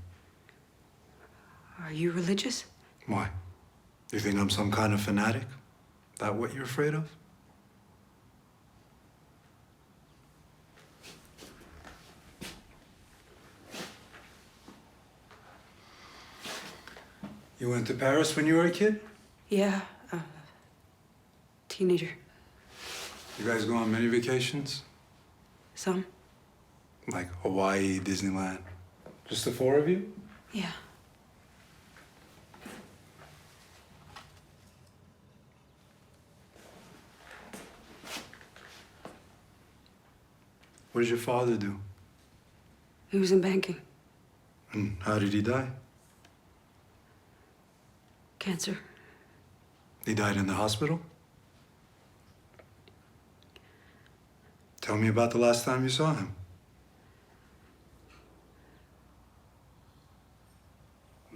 Are you religious? Why? You think I'm some kind of fanatic? That what you're afraid of? You went to Paris when you were a kid? Yeah, teenager. You guys go on many vacations? Some? Like Hawaii, Disneyland? Just the 4 of you? Yeah. What did your father do? He was in banking. And how did he die? Cancer. He died in the hospital? Tell me about the last time you saw him.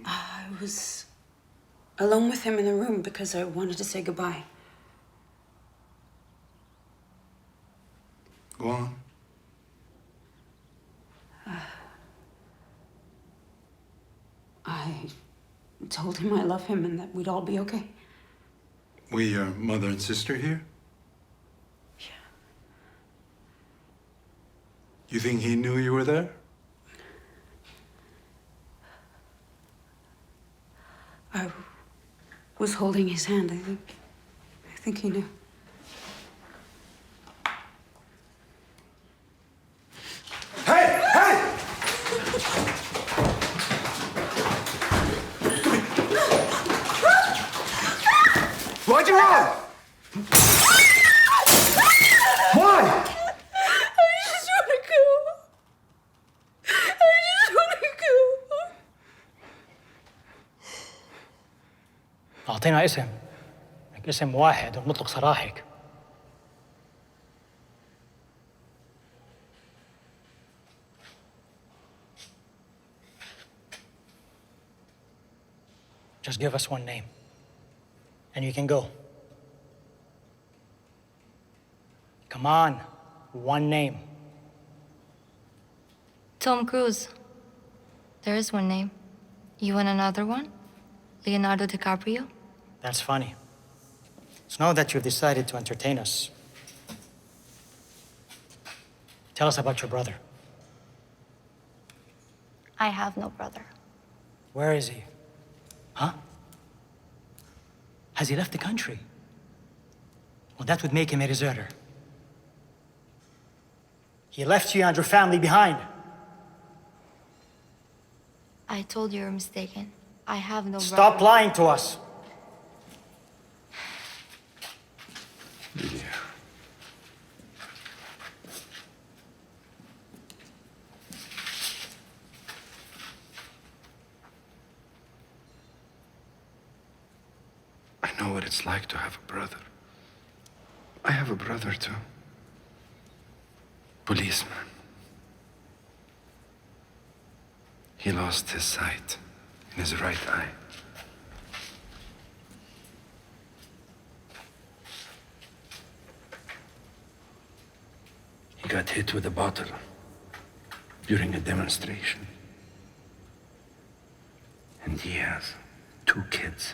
I was alone with him in the room because I wanted to say goodbye. Go on. I told him I love him and that we'd all be okay. Were your mother and sister here? Yeah. You think he knew you were there? I was holding his hand. I think he knew. Hey! Hey! Why'd you run? Why? I just want to go. I just want to go. أعطينا اسم. لك اسم واحد ونطلق سراحك. Just give us one name, and you can go. Come on, one name. Tom Cruise. There is one name. You want another one? Leonardo DiCaprio? That's funny. It's now that you've decided to entertain us. Tell us about your brother. I have no brother. Where is he? Huh? Has he left the country? Well, that would make him a deserter. He left you and your family behind. I told you you're mistaken. I have no brother. Stop lying to us. Lydia. I know what it's like to have a brother. I have a brother too. Policeman. He lost his sight in his right eye. He got hit with a bottle during a demonstration. And he has 2 kids.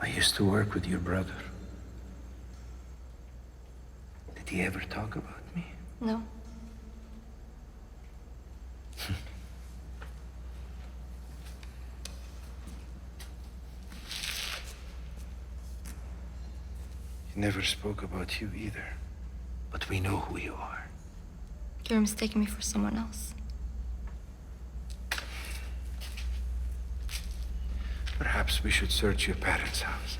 I used to work with your brother. Did he ever talk about me? No. He never spoke about you either. But we know who you are. You're mistaking me for someone else. Perhaps we should search your parents' house.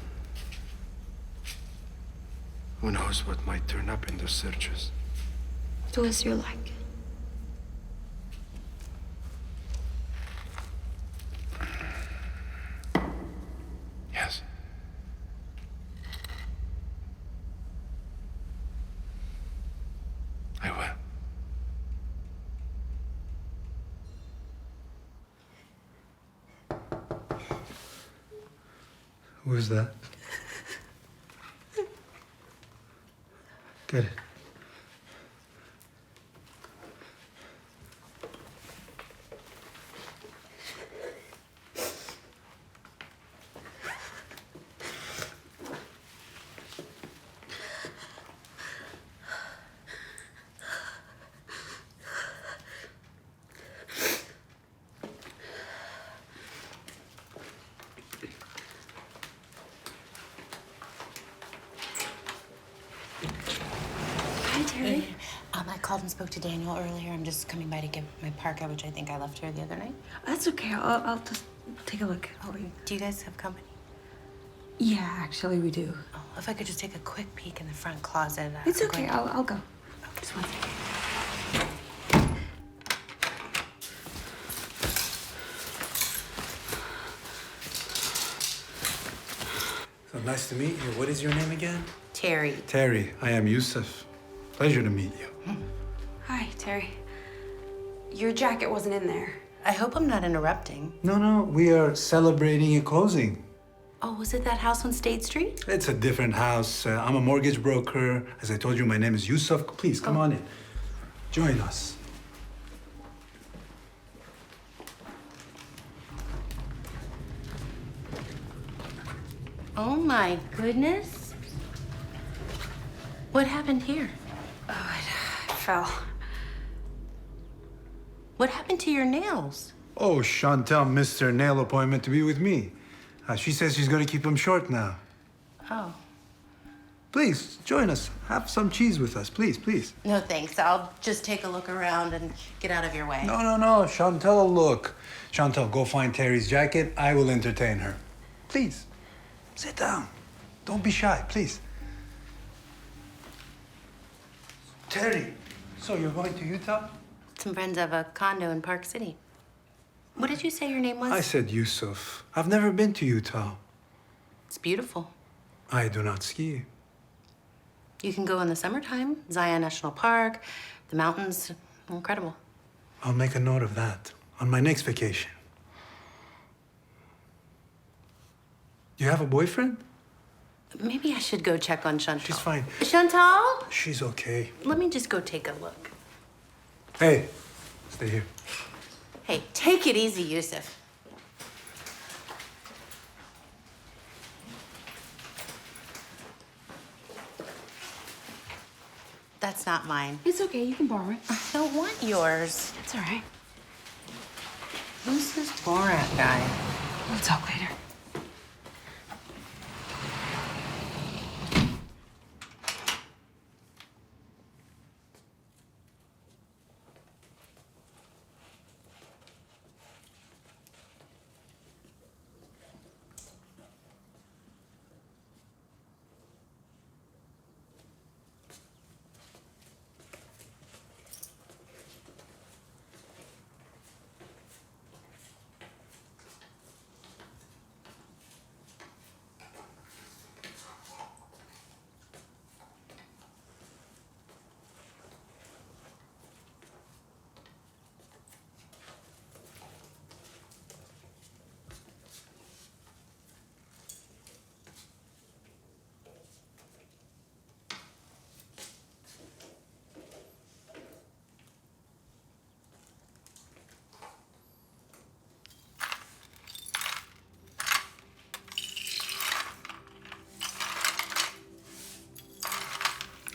Who knows what might turn up in those searches? Do as you like. Yes. I will. Who is that? Get it. I called and spoke to Daniel earlier. I'm just coming by to get my parka, which I think I left here the other night. That's okay. I'll just take a look. How are you? Do you guys have company? Yeah, actually, we do. Oh, if I could just take a quick peek in the front closet. It's I'm okay. going to- I'll go. Just one second. So nice to meet you. What is your name again? Terry. Terry. I am Yusuf. Pleasure to meet you. Hi, Terry. Your jacket wasn't in there. I hope I'm not interrupting. No, we are celebrating a closing. Oh, was it that house on State Street? It's a different house. I'm a mortgage broker. As I told you, my name is Yusuf. Please, come on in. Join us. Oh my goodness. What happened here? Oh, I fell. What happened to your nails? Oh, Chantel missed her nail appointment to be with me. She says she's going to keep them short now. Oh. Please, join us. Have some cheese with us, please, please. No, thanks. I'll just take a look around and get out of your way. No, Chantel, look. Chantel, go find Terry's jacket. I will entertain her. Please, sit down. Don't be shy, please. Terry, so you're going to Utah? Some friends have a condo in Park City. What did you say your name was? I said Yusuf. I've never been to Utah. It's beautiful. I do not ski. You can go in the summertime. Zion National Park, the mountains, incredible. I'll make a note of that on my next vacation. You have a boyfriend? Maybe I should go check on Chantal. She's fine. Chantal? She's okay. Let me just go take a look. Hey, stay here. Hey, take it easy, Yusuf. That's not mine. It's okay. You can borrow it. I don't want yours. It's all right. Who's this Borat guy? We'll talk later.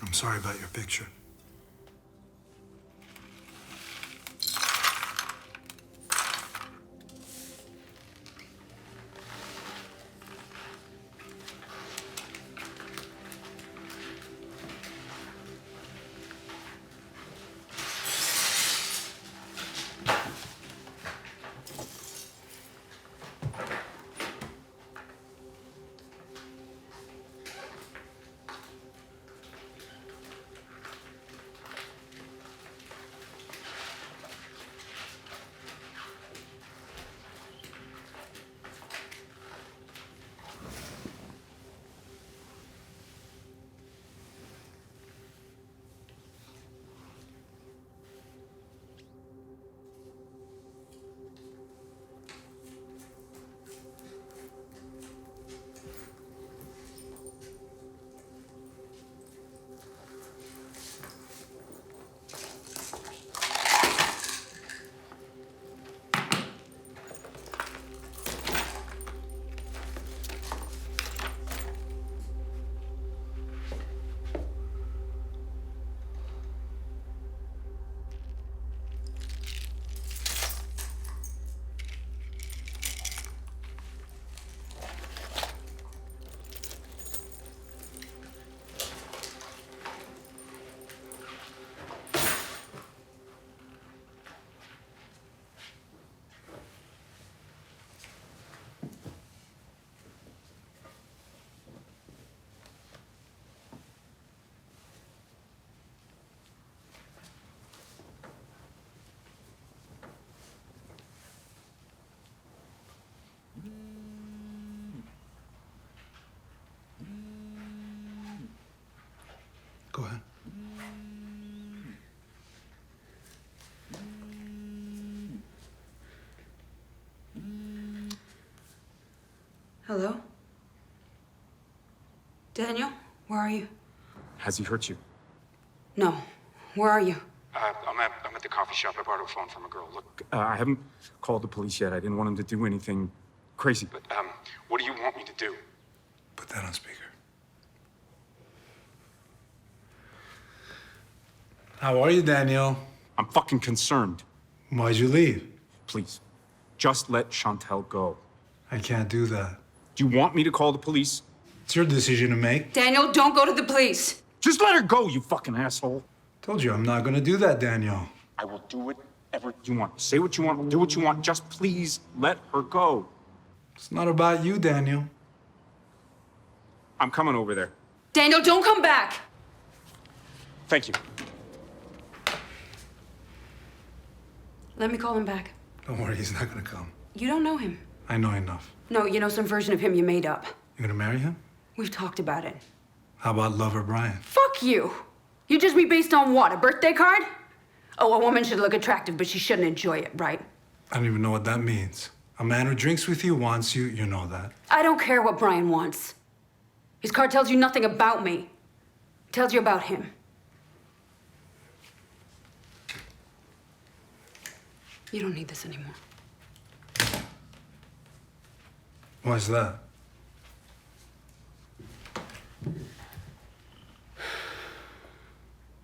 I'm sorry about your picture. Hello? Daniel, where are you? Has he hurt you? No. Where are you? I'm at the coffee shop. I borrowed a phone from a girl. Look, I haven't called the police yet. I didn't want him to do anything crazy. But what do you want me to do? Put that on speaker. How are you, Daniel? I'm fucking concerned. Why'd you leave? Please, just let Chantel go. I can't do that. Do you want me to call the police? It's your decision to make. Daniel, don't go to the police. Just let her go, you fucking asshole. Told you I'm not gonna do that, Daniel. I will do whatever you want. Say what you want, do what you want. Just please let her go. It's not about you, Daniel. I'm coming over there. Daniel, don't come back. Thank you. Let me call him back. Don't worry, he's not gonna come. You don't know him. I know enough. No, you know some version of him you made up. You gonna marry him? We've talked about it. How about lover Brian? Fuck you. You judge me based on what, a birthday card? Oh, a woman should look attractive, but she shouldn't enjoy it, right? I don't even know what that means. A man who drinks with you wants you, you know that. I don't care what Brian wants. His card tells you nothing about me. It tells you about him. You don't need this anymore. Why's that?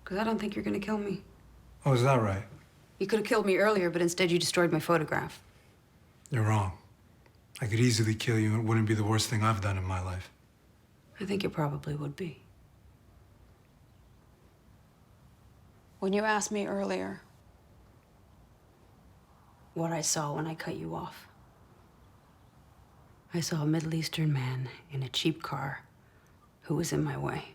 Because I don't think you're gonna kill me. Oh, is that right? You could have killed me earlier, but instead you destroyed my photograph. You're wrong. I could easily kill you, and it wouldn't be the worst thing I've done in my life. I think it probably would be. When you asked me earlier what I saw when I cut you off, I saw a Middle Eastern man in a cheap car who was in my way.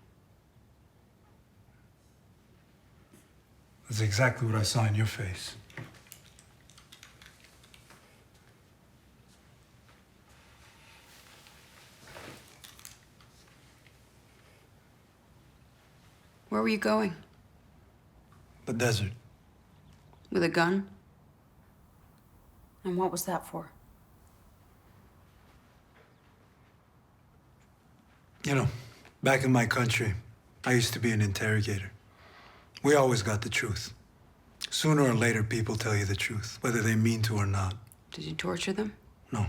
That's exactly what I saw in your face. Where were you going? The desert. With a gun? And what was that for? You know, back in my country, I used to be an interrogator. We always got the truth. Sooner or later, people tell you the truth, whether they mean to or not. Did you torture them? No.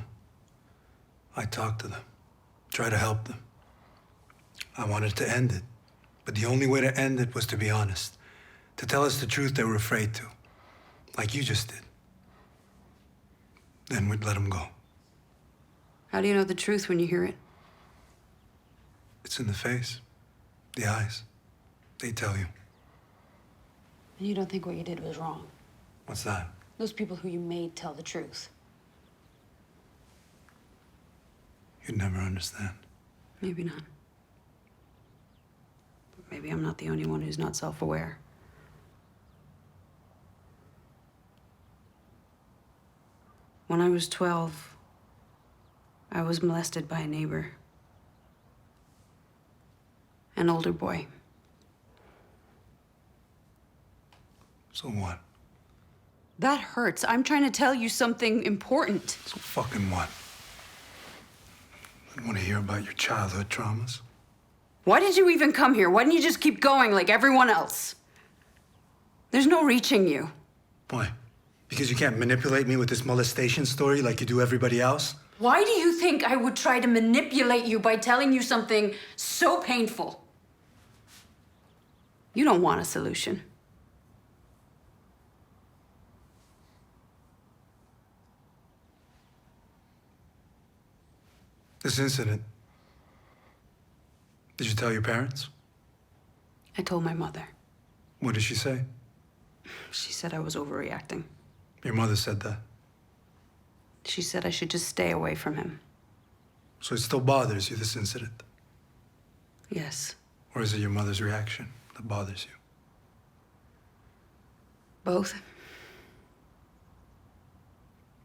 I talked to them, try to help them. I wanted to end it, but the only way to end it was to be honest, to tell us the truth they were afraid to, like you just did. Then we'd let them go. How do you know the truth when you hear it? It's in the face, the eyes. They tell you. And you don't think what you did was wrong? What's that? Those people who you made tell the truth. You'd never understand. Maybe not. But maybe I'm not the only one who's not self-aware. When I was 12, I was molested by a neighbor. An older boy. So what? That hurts. I'm trying to tell you something important. So fucking what? I don't want to hear about your childhood traumas. Why did you even come here? Why didn't you just keep going like everyone else? There's no reaching you. Why? Because you can't manipulate me with this molestation story like you do everybody else? Why do you think I would try to manipulate you by telling you something so painful? You don't want a solution. This incident. Did you tell your parents? I told my mother. What did she say? She said I was overreacting. Your mother said that. She said I should just stay away from him. So it still bothers you, this incident? Yes. Or is it your mother's reaction that bothers you? Both.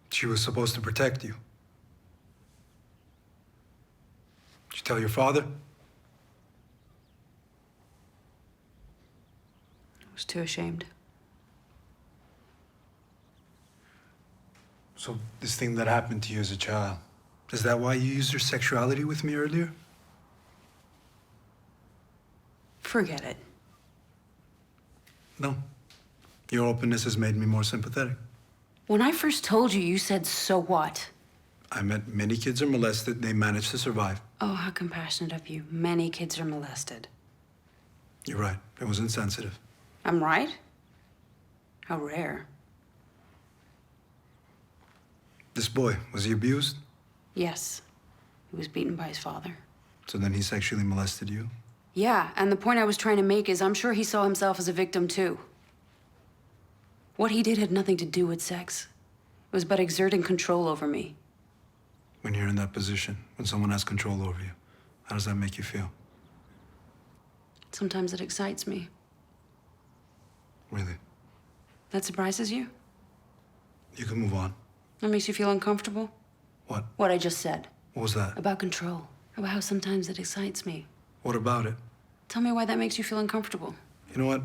She was supposed to protect you. Did you tell your father? I was too ashamed. So this thing that happened to you as a child, Is that why you used your sexuality with me earlier? Forget it. No. Your openness has made me more sympathetic. When I first told you, you said, so what? I meant many kids are molested, they manage to survive. Oh, how compassionate of you. Many kids are molested. You're right. It was insensitive. I'm right? How rare. This boy, was he abused? Yes. He was beaten by his father. So then he sexually molested you? Yeah, and the point I was trying to make is I'm sure he saw himself as a victim too. What he did had nothing to do with sex. It was about exerting control over me. When you're in that position, when someone has control over you, how does that make you feel? Sometimes it excites me. Really? That surprises you? You can move on. That makes you feel uncomfortable? What? What I just said. What was that? About control. About how sometimes it excites me. What about it? Tell me why that makes you feel uncomfortable. You know what?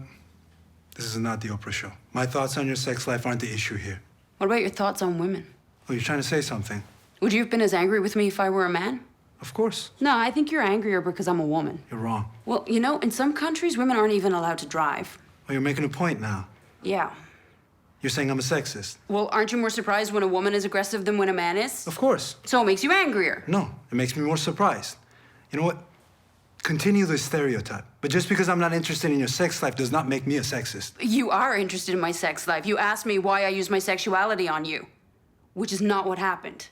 This is not the Oprah show. My thoughts on your sex life aren't the issue here. What about your thoughts on women? Oh, you're trying to say something? Would you have been as angry with me if I were a man? Of course. No, I think you're angrier because I'm a woman. You're wrong. Well, you know, in some countries, women aren't even allowed to drive. Oh, you're making a point now. Yeah. You're saying I'm a sexist. Well, aren't you more surprised when a woman is aggressive than when a man is? Of course. So it makes you angrier. No, it makes me more surprised. You know what? Continue the stereotype. But just because I'm not interested in your sex life does not make me a sexist. You are interested in my sex life. You asked me why I use my sexuality on you, which is not what happened.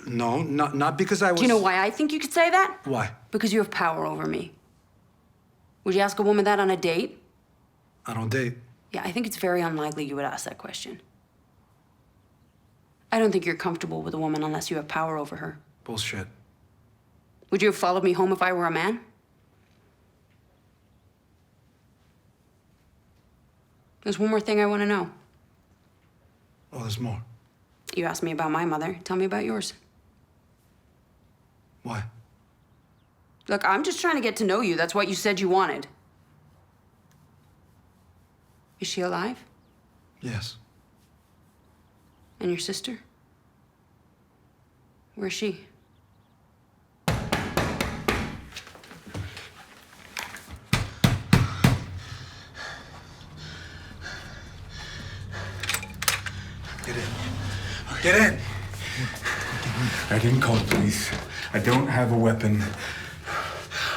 No, not because I was... Do you know why I think you could say that? Why? Because you have power over me. Would you ask a woman that on a date? I don't date. Yeah, I think it's very unlikely you would ask that question. I don't think you're comfortable with a woman unless you have power over her. Bullshit. Would you have followed me home if I were a man? There's one more thing I want to know. Oh, there's more. You asked me about my mother. Tell me about yours. Why? Look, I'm just trying to get to know you. That's what you said you wanted. Is she alive? Yes. And your sister? Where's she? Get in. Get in! I didn't call the police. I don't have a weapon.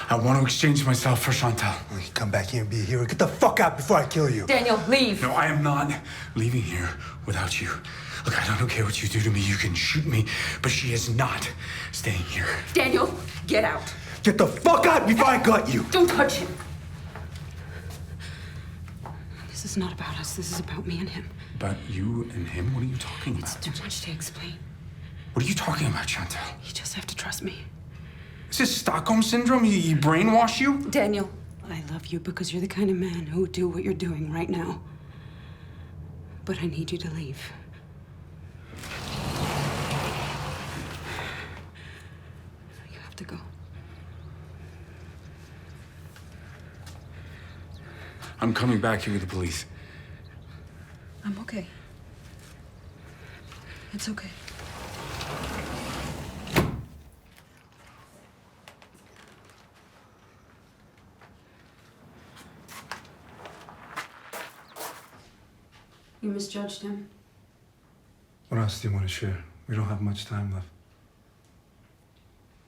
I want to exchange myself for Chantal. You can come back here and be a hero. Get the fuck out before I kill you. Daniel, leave. No, I am not leaving here without you. Look, I don't care what you do to me. You can shoot me, but she is not staying here. Daniel, get out. Get the fuck out before I gut you! Don't touch him. This is not about us. This is about me and him. About you and him? What are you talking about? It's too much to explain. What are you talking about, Chantal? You just have to trust me. Is this Stockholm Syndrome? He brainwashed you? Daniel, I love you because you're the kind of man who would do what you're doing right now. But I need you to leave. You have to go. I'm coming back here with the police. I'm okay. It's okay. You misjudged him. What else do you want to share? We don't have much time left.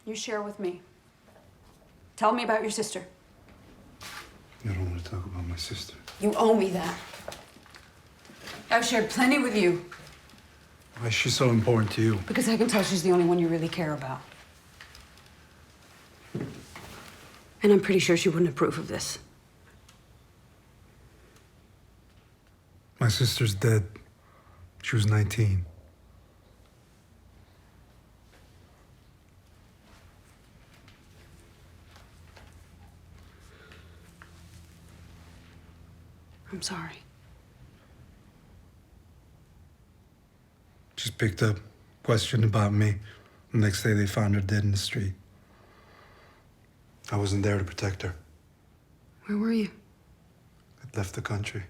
You share with me. Tell me about your sister. You don't want to talk about my sister. You owe me that. I've shared plenty with you. Why is she so important to you? Because I can tell she's the only one you really care about. And I'm pretty sure she wouldn't approve of this. My sister's dead. She was 19. I'm sorry. Just picked up, questioned about me. The next day they found her dead in the street. I wasn't there to protect her. Where were you? I'd left the country,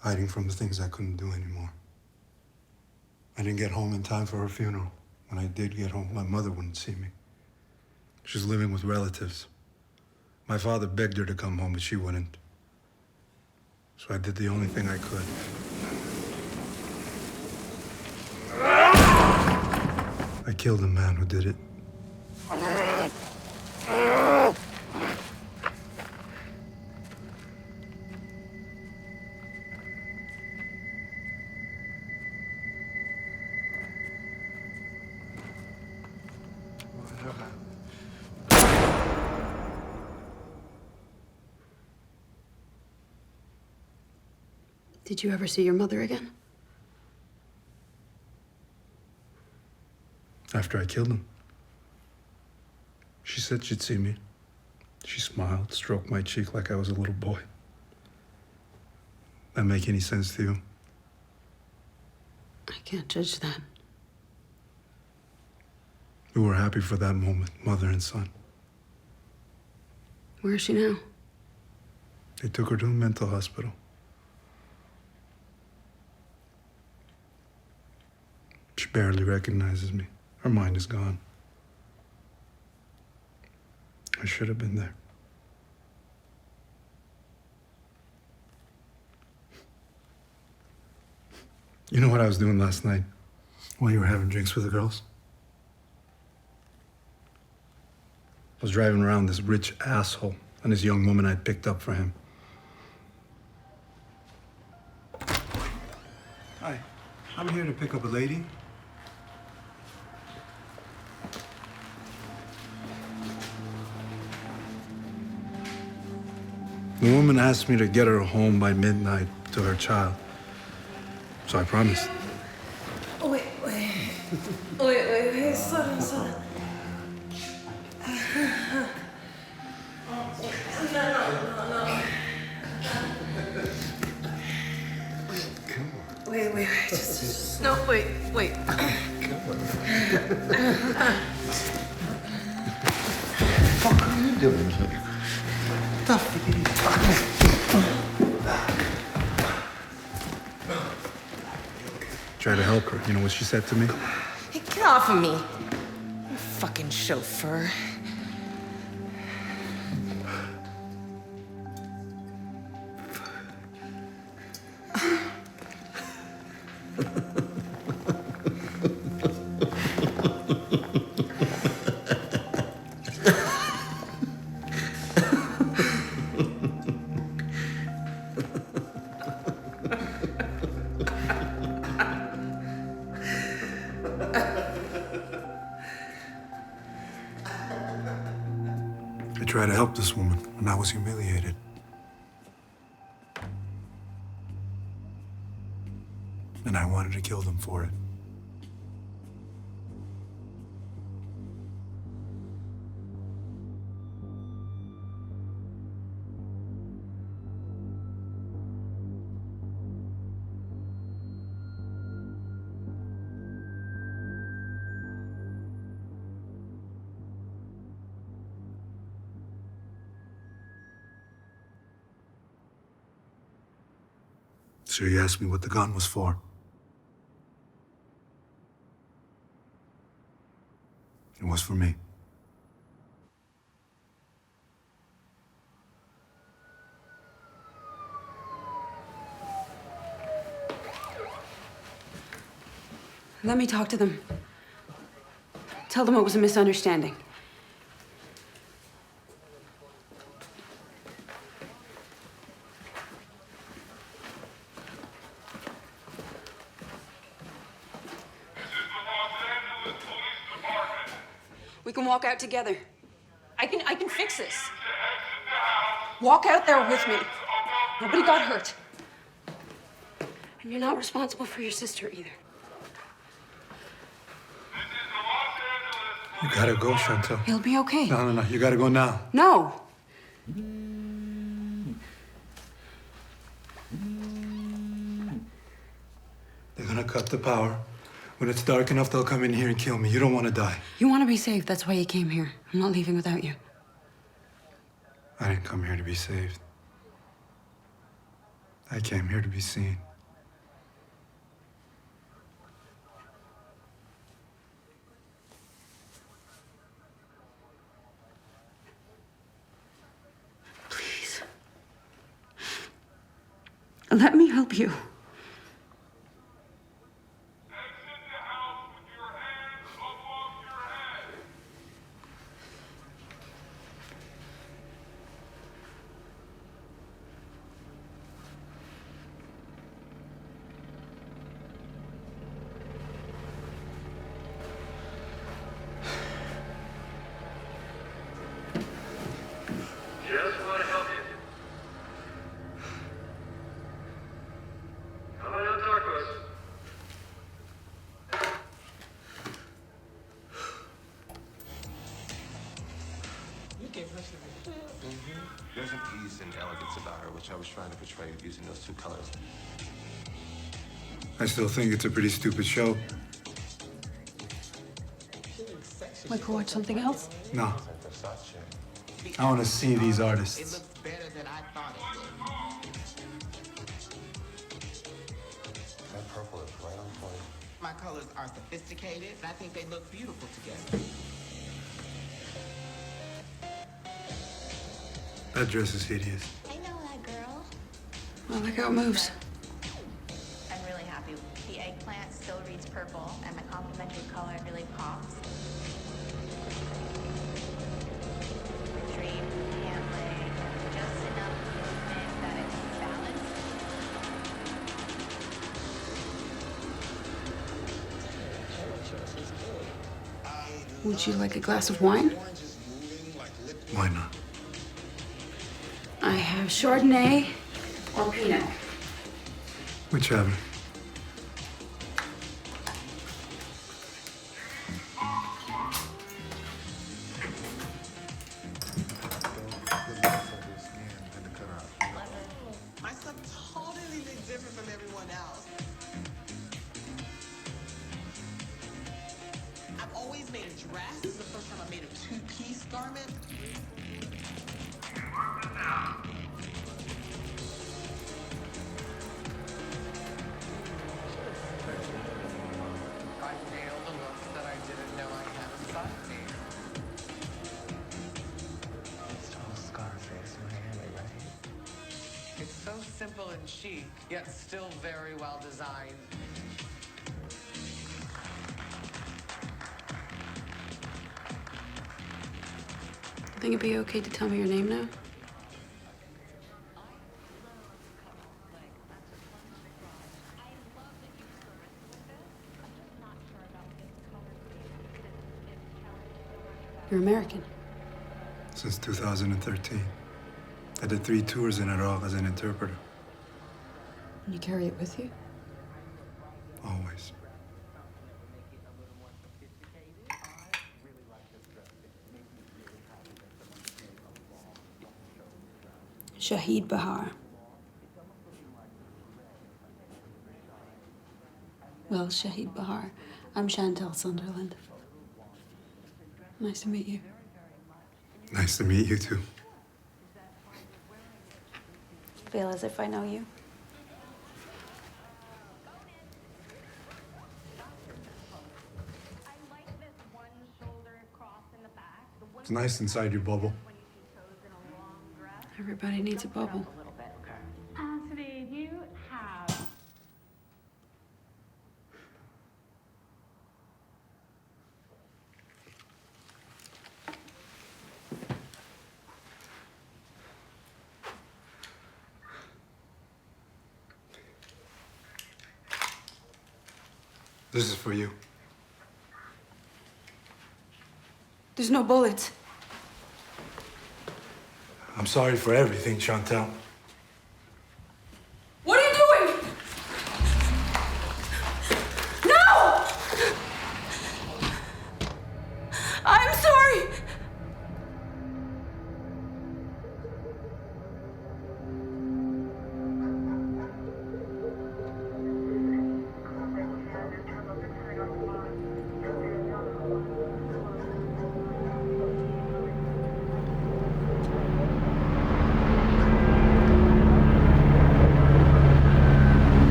hiding from the things I couldn't do anymore. I didn't get home in time for her funeral. When I did get home, my mother wouldn't see me. She was living with relatives. My father begged her to come home, but she wouldn't. So I did the only thing I could. I killed the man who did it. Did you ever see your mother again? After I killed him. She said she'd see me. She smiled, stroked my cheek like I was a little boy. That make any sense to you? I can't judge that. We were happy for that moment, mother and son. Where is she now? They took her to a mental hospital. She barely recognizes me. Her mind is gone. I should have been there. You know what I was doing last night while you were having drinks with the girls? I was driving around this rich asshole and this young woman I'd picked up for him. Hi, I'm here to pick up a lady. The woman asked me to get her home by midnight to her child. So I promised. Wait, slow down. No. Wait, just no, wait. What the fuck are you doing here? Try to help her. You know what she said to me? Hey, get off of me. You fucking chauffeur. I tried to help this woman, and I was humiliated. And I wanted to kill them for it. So he asked me what the gun was for. It was for me. Let me talk to them. Tell them it was a misunderstanding. We can walk out together. I can fix this. Walk out there with me. Nobody got hurt. And you're not responsible for your sister either. You gotta go, Chantel. He'll be okay. No. You gotta go now. No. They're gonna cut the power. When it's dark enough, they'll come in here and kill me. You don't want to die. You want to be safe. That's why you came here. I'm not leaving without you. I didn't come here to be saved. I came here to be seen. Let me help you. Just want to help you. Come on out, talk to us. You gave her some. There's an ease and elegance about her, which I was trying to portray using those two colors. I still think it's a pretty stupid show. We could watch something else? No. I want to see these artists. Better than I thought it would. That purple is right on point. My colors are sophisticated, and I think they look beautiful together. That dress is hideous. I know that girl. I like how it moves. I'm really happy. The eggplant still reads purple, and my complementary color really pops. Drape, hand leg, just enough movement that it's balanced. Would you like a glass of wine? Why not? I have Chardonnay or Pinot. Whichever. My stuff totally looks different from everyone else. I've always made a dress. This is the first time I made a two-piece garment. I nailed a look that I didn't know I had inside me. It's total Scarface, Miami, right? It's so simple and chic, yet still very well designed. I think it'd be okay to tell me your name now. You're American. Since 2013. I did 3 tours in Iraq as an interpreter. And you carry it with you? Always. Shahid Bahar. Well, Shahid Bahar, I'm Chantel Sunderland. Nice to meet you. Nice to meet you, too. Feel as if I know you. It's nice inside your bubble. Everybody needs a bubble. Today, you have. This is for you. There's no bullets. I'm sorry for everything, Chantel.